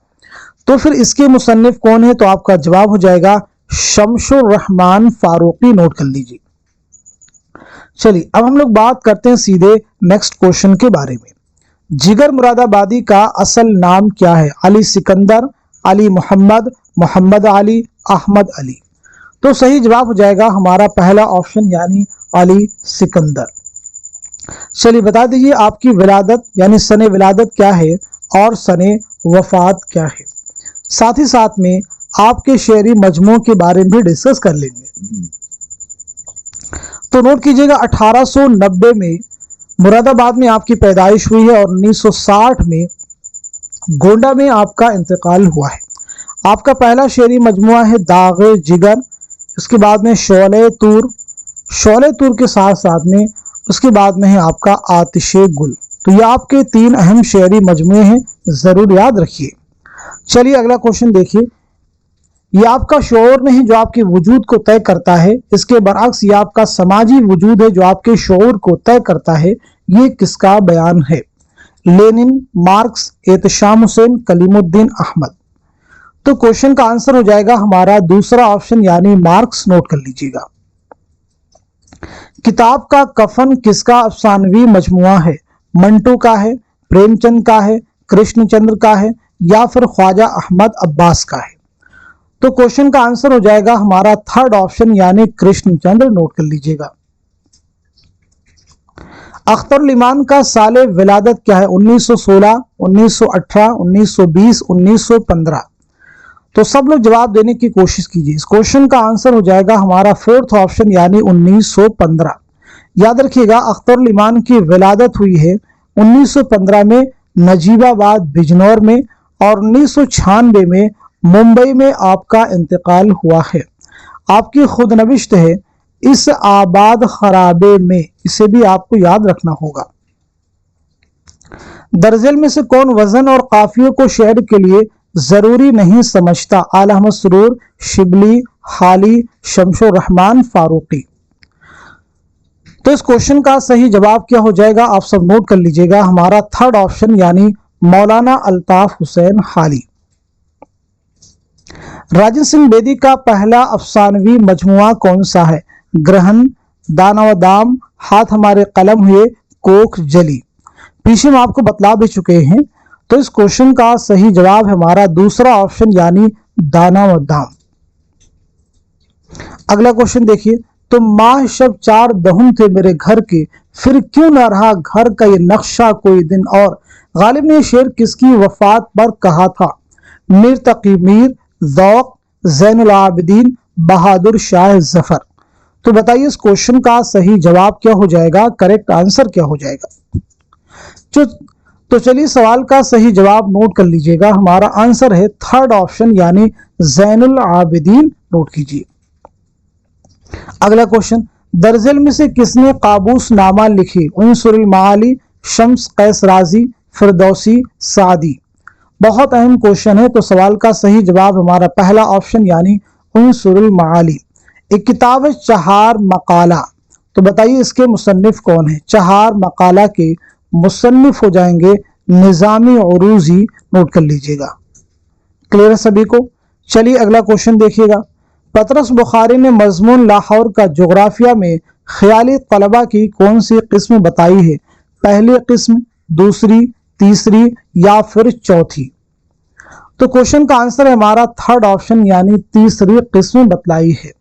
Speaker 1: तो फिर इसके मुसन्निफ कौन है? तो आपका जवाब हो जाएगा शमशुर रहमान फारूकी। नोट कर लीजिए। चलिए अब हम लोग बात करते हैं सीधे नेक्स्ट क्वेश्चन के बारे में। जिगर मुरादाबादी का असल नाम क्या है? अली सिकंदर, अली मोहम्मद, मोहम्मद अली, अहमद अली। तो सही जवाब हो जाएगा हमारा पहला ऑप्शन यानी अली सिकंदर। चलिए बता दीजिए आपकी विलादत यानी सने विलादत क्या है और सने वफात क्या है। साथ ही साथ में आपके शेरी मजमू के बारे में भी डिस्कस कर लेंगे। तो नोट कीजिएगा 1890 में मुरादाबाद में आपकी पैदाइश हुई है और 1960 में गोंडा में आपका इंतकाल हुआ है। आपका पहला शेरी मजमुआ है दागे जिगर, उसके बाद में शोले तूर के साथ साथ में उसके बाद में है आपका आतिशे गुल। तो ये आपके तीन अहम शेरी मजमुए हैं, जरूर याद रखिए। चलिए अगला क्वेश्चन देखिए। ये आपका शोर नहीं जो आपके वजूद को तय करता है, इसके बरअक्स ये आपका समाजी वजूद है जो आपके शोर को तय करता है। ये किसका बयान है? Lenin, Marx, Ehtesham Hussain, Kaleemuddin Ahmad. तो क्वेश्चन का आंसर हो जाएगा हमारा दूसरा ऑप्शन यानी मार्क्स। नोट कर लीजिएगा। किताब का कफन किसका अफसानवी मजमुआ है? मंटू का है, प्रेमचंद का है, कृष्णचंद्र का है या फिर ख्वाजा अहमद अब्बास का है? तो क्वेश्चन का आंसर हो जाएगा हमारा थर्ड ऑप्शन यानी कृष्णचंद्र। नोट कर लीजिएगा। अख्तर इमान का साले विलादत क्या है? 1916, 1918, 1920, 1915। तो सब लोग जवाब देने की कोशिश कीजिए। इस क्वेश्चन का आंसर हो जाएगा हमारा फोर्थ ऑप्शन यानी 1915। याद रखिएगा अख्तर इमान की विलादत हुई है 1915 में नजीबाबाद बिजनौर में और 1996 में मुंबई में आपका इंतकाल हुआ है। आपकी खुदनविश्त है इस आबाद खराबे में, इसे भी आपको याद रखना होगा। दरअसल में से कौन वजन और काफियों को शेर के लिए जरूरी नहीं समझता? आला अहमद सुरूर, शिबली, हाली, शमशुर रहमान फारूकी। तो इस क्वेश्चन का सही जवाब क्या हो जाएगा, आप सब नोट कर लीजिएगा, हमारा थर्ड ऑप्शन यानी मौलाना अल्ताफ हुसैन हाली। राजेंद्र सिंह बेदी का पहला अफसानवी मजमुआ कौन सा है? ग्रहण, दाना व दाम, हाथ हमारे कलम हुए, कोख जली। पीछे में आपको बतला भी चुके हैं। तो इस क्वेश्चन का सही जवाब है हमारा दूसरा ऑप्शन यानी दाना व दाम। अगला क्वेश्चन देखिए। तो माह शब चार दहुम थे मेरे घर के, फिर क्यों ना रहा घर का ये नक्शा कोई दिन और। गालिब ने शेर किसकी वफात पर कहा था? मीर तकी मीर, ज़ौक, ज़ैनुल आबिदीन, बहादुर शाह जफर। तो बताइए इस क्वेश्चन का सही जवाब क्या हो जाएगा, करेक्ट आंसर क्या हो जाएगा। तो चलिए सवाल का सही जवाब नोट कर लीजिएगा, हमारा आंसर है थर्ड ऑप्शन यानी ज़ैनुल आबिदीन। नोट कीजिए। अगला क्वेश्चन। दरअसल में से किसने काबूस नामा लिखी? उनसुरुल माली, शम्स, कैस राजी, फिरदौसी, सादी। बहुत अहम क्वेश्चन है, तो सवाल का सही जवाब हमारा पहला ऑप्शन यानी उनसुरुल माली। एक किताब है चहार मकाला, तो बताइए इसके मुसन्निफ कौन है? चहार मकाला के मुसन्निफ हो जाएंगे निजामी उरूजी, नोट कर लीजिएगा। क्लियर है सभी को? चलिए अगला क्वेश्चन देखिएगा। पतरस बुखारी ने मजमून लाहौर का जोग्राफिया में ख्याली तलबा की कौन सी किस्म बताई है? पहली किस्म, दूसरी, तीसरी या फिर चौथी? तो क्वेश्चन का आंसर है हमारा थर्ड ऑप्शन यानी तीसरी किस्म बतलाई है।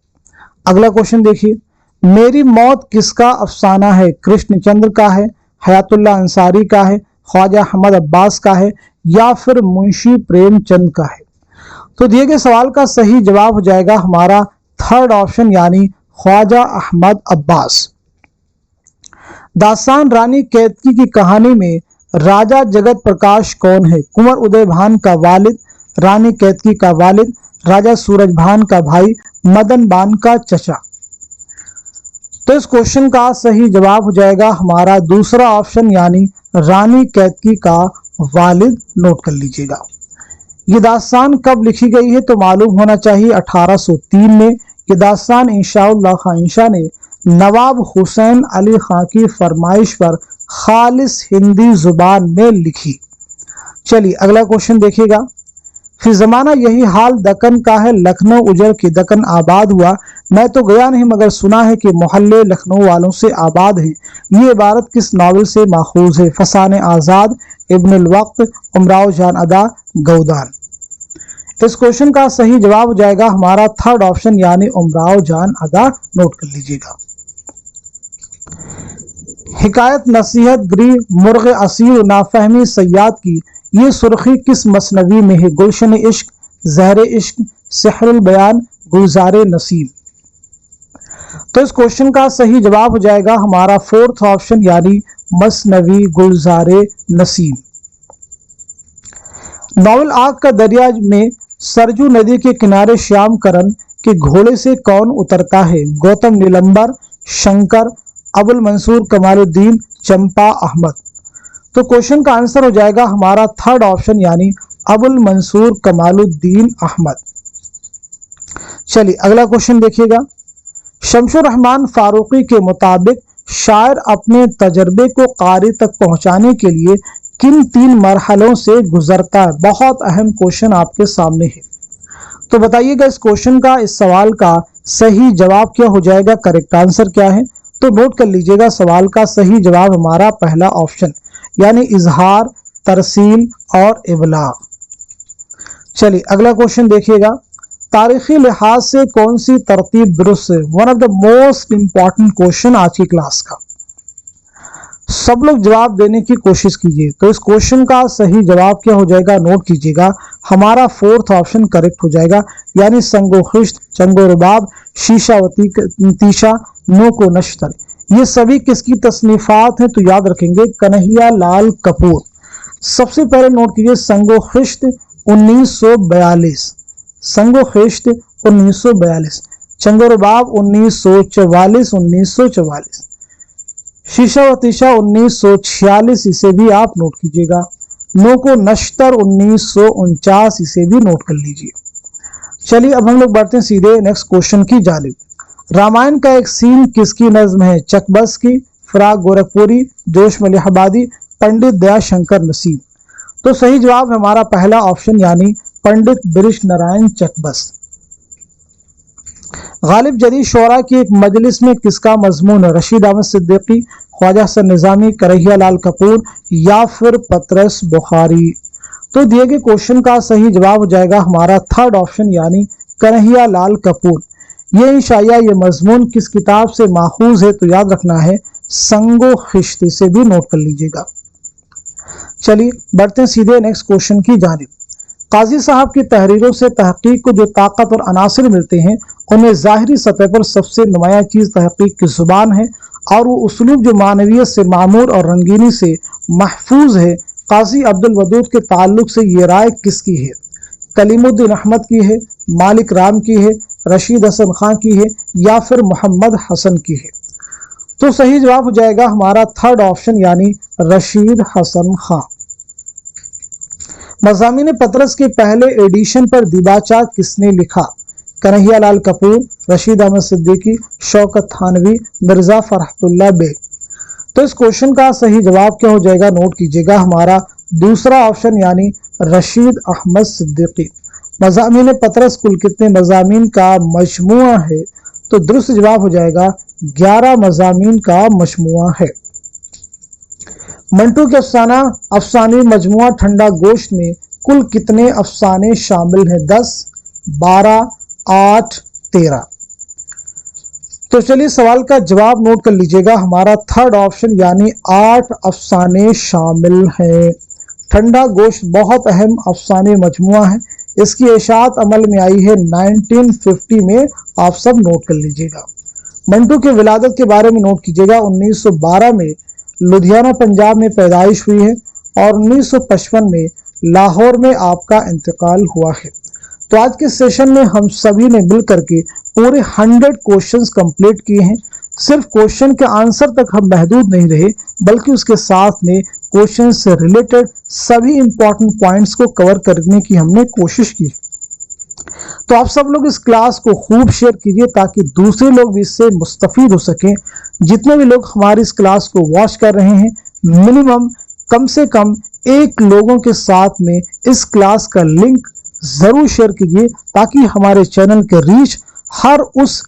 Speaker 1: अगला क्वेश्चन देखिए, मेरी मौत किसका अफसाना है? कृष्णचंद्र का है, हयातुल्लाह अंसारी का है, ख्वाजा अहमद अब्बास का है या फिर मुंशी प्रेमचंद का है? तो दिए गए सवाल का सही जवाब हो जाएगा हमारा थर्ड ऑप्शन यानी ख्वाजा अहमद अब्बास। दास्तान रानी कैतकी की कहानी में राजा जगत प्रकाश कौन है? कुंवर उदयभान का वालिद, रानी कैतकी का वालिद, राजा सूरजभान का भाई, मदन बान का चचा? तो इस क्वेश्चन का सही जवाब हो जाएगा हमारा दूसरा ऑप्शन यानी रानी कैतकी का वालिद, नोट कर लीजिएगा। ये दास्तान कब लिखी गई है? तो मालूम होना चाहिए 1803 में। ये दास्तान इंशाअल्लाह खां इंशा ने नवाब हुसैन अली खां की फरमाइश पर खालिस हिंदी जुबान में लिखी। चलिए अगला क्वेश्चन देखिएगा। फिर जमाना यही हाल दक्कन का है, लखनऊ उजड़ के दक्कन आबाद हुआ। मैं तो गया नहीं मगर सुना है कि मोहल्ले लखनऊ वालों से आबाद हैं। ये इबारत किस नावल से माखूज है? फसाने आजाद, इब्नुल वक्त, उमराव जान अदा, गौदान? इस क्वेश्चन का सही जवाब हो जाएगा हमारा थर्ड ऑप्शन यानी उमराव जान अदा, नोट कर लीजिएगा। हिकायत नसीहत गृह मुर्ग असीर नाफहमी सयाद की ये सुर्खी किस मसनवी में है? गुलशन इश्क, जहर इश्क, सिहरुल बयान, गुलजार नसीम? तो इस क्वेश्चन का सही जवाब हो जाएगा हमारा फोर्थ ऑप्शन यानी मसनवी गुलजार नसीम। नॉवल आग का दरिया में सरजू नदी के किनारे श्याम करण के घोड़े से कौन उतरता है? गौतम नीलंबर, शंकर, अबुल मंसूर कमालुद्दीन, चंपा अहमद? तो क्वेश्चन का आंसर हो जाएगा हमारा थर्ड ऑप्शन यानी अबुल मंसूर कमालुद्दीन अहमद। चलिए अगला क्वेश्चन देखिएगा। शमशुर रहमान फारूकी के मुताबिक शायर अपने तजर्बे को कारी तक पहुंचाने के लिए किन 3 मरहलों से गुजरता है? बहुत अहम क्वेश्चन आपके सामने है, तो बताइएगा इस क्वेश्चन का, इस सवाल का सही जवाब क्या हो जाएगा? करेक्ट आंसर क्या है? तो नोट कर लीजिएगा, सवाल का सही जवाब हमारा पहला ऑप्शन यानी इजहार, तरसील और इबलाग। चलिए अगला क्वेश्चन देखिएगा। तारीखी लिहाज से कौन सी तरतीब दुरुस्त है? One of the most important question आज की क्लास का, सब लोग जवाब देने की कोशिश कीजिए। तो इस क्वेश्चन का सही जवाब क्या हो जाएगा? नोट कीजिएगा, हमारा फोर्थ ऑप्शन करेक्ट हो जाएगा यानी संगो खिश्त, चंगो रुबाब, शीशावती तीशा, नो को नश्तर। ये सभी किसकी तसनीफात हैं? तो याद रखेंगे कन्हैया लाल कपूर। सबसे पहले नोट कीजिए संगो खिश्त 1942, संगो खिश्त 1942, चंगो रुबाब 1944, शीशावतीशा 1946, इसे भी आप नोट कीजिएगा। नो को नश्तर 1949, इसे भी नोट कर लीजिए। चलिए अब हम लोग बढ़ते हैं सीधे नेक्स्ट क्वेश्चन की जानिब। रामायण का एक सीन किसकी नज्म है? चकबस की, फराग गोरखपुरी, जोश मलिहाबादी, पंडित दयाशंकर नसीम? तो सही जवाब हमारा पहला ऑप्शन यानी पंडित बिरिश नारायण चकबस। गालिब जदीद शोरा की एक मजलिस में किसका मजमून है? रशीद अहमद सिद्दीकी, ख्वाजा हसन निजामी, कन्हैया लाल कपूर या फिर पतरस बुखारी? तो दिए गए क्वेश्चन का सही जवाब हो जाएगा हमारा थर्ड ऑप्शन यानी कन्हैया लाल कपूर। ये इंशाया ये मजमून किस किताब से माखूज है? तो याद रखना है संगो खिश्त, से भी नोट कर लीजिएगा। चलिए बढ़ते हैं सीधे नेक्स्ट क्वेश्चन की जानिब। काजी साहब की तहरीरों से तहकीक को जो ताकत और अनासर मिलते हैं उनमें ज़ाहिरी सतह पर सबसे नुमाया चीज़ तहकीक की ज़ुबान है और वो उसलूब जो मानवियत से मामूर और रंगीनी से महफूज है। काजी अब्दुल वदूद के ताल्लुक से ये राय किसकी है? कलीमुद्दीन अहमद की है, मालिक राम की है, रशीद हसन खां की है या फिर मोहम्मद हसन की है? तो सही जवाब हो जाएगा हमारा थर्ड ऑप्शन यानी रशीद हसन खां। मज़ामीन पतरस के पहले एडिशन पर दिबाचा किसने लिखा? कन्हैया लाल कपूर, रशीद अहमद सिद्दीकी, शौकत थानवी, मिर्जा फरहतुल्लाह बेग। तो इस क्वेश्चन का सही जवाब क्या हो जाएगा? नोट कीजिएगा हमारा दूसरा ऑप्शन यानी रशीद अहमद सिद्दीकी। मज़ामीन पतरस कुल कितने मज़ामीन का मजमुआ है? तो दुरुस्त जवाब हो जाएगा 11 मज़ामीन का मजमुआ है। मंटू के अफसानी मजमुआ ठंडा गोश्त में कुल कितने अफसाने शामिल हैं? 10, 12, 8, 13। तो चलिए सवाल का जवाब नोट कर लीजिएगा हमारा थर्ड ऑप्शन यानी 8 अफसाने शामिल हैं। ठंडा गोश्त बहुत अहम अफसाने मजमुआ है। इसकी इशाअत अमल में आई है 1950 में, आप सब नोट कर लीजिएगा। मंटू के विलादत के बारे में नोट कीजिएगा। 1912 में लुधियाना पंजाब में पैदाइश हुई है और 1955 में लाहौर में आपका इंतकाल हुआ है। तो आज के सेशन में हम सभी ने मिल करके पूरे 100 क्वेश्चंस कंप्लीट किए हैं। सिर्फ क्वेश्चन के आंसर तक हम महदूद नहीं रहे, बल्कि उसके साथ में क्वेश्चन से रिलेटेड सभी इंपॉर्टेंट पॉइंट्स को कवर करने की हमने कोशिश की। तो आप सब लोग इस क्लास को खूब शेयर कीजिए ताकि दूसरे लोग भी इससे मुस्तफीद हो सकें। जितने भी लोग हमारी इस क्लास को वॉच कर रहे हैं, मिनिमम कम से कम 1 लोगों के साथ में इस क्लास का लिंक जरूर शेयर कीजिए ताकि हमारे चैनल के रीच हर उस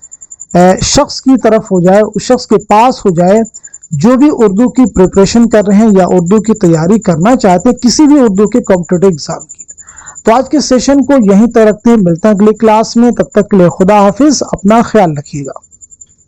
Speaker 1: शख्स की तरफ हो जाए, उस शख्स के पास हो जाए जो भी उर्दू की प्रिपरेशन कर रहे हैं या उर्दू की तैयारी करना चाहते हैं, किसी भी उर्दू के कॉम्पिटिटिव एग्जाम की। तो आज के सेशन को यहीं तक रखते हैं, मिलते हैं अगली क्लास में। तब तक के लिए खुदा हाफिज, अपना ख्याल रखिएगा।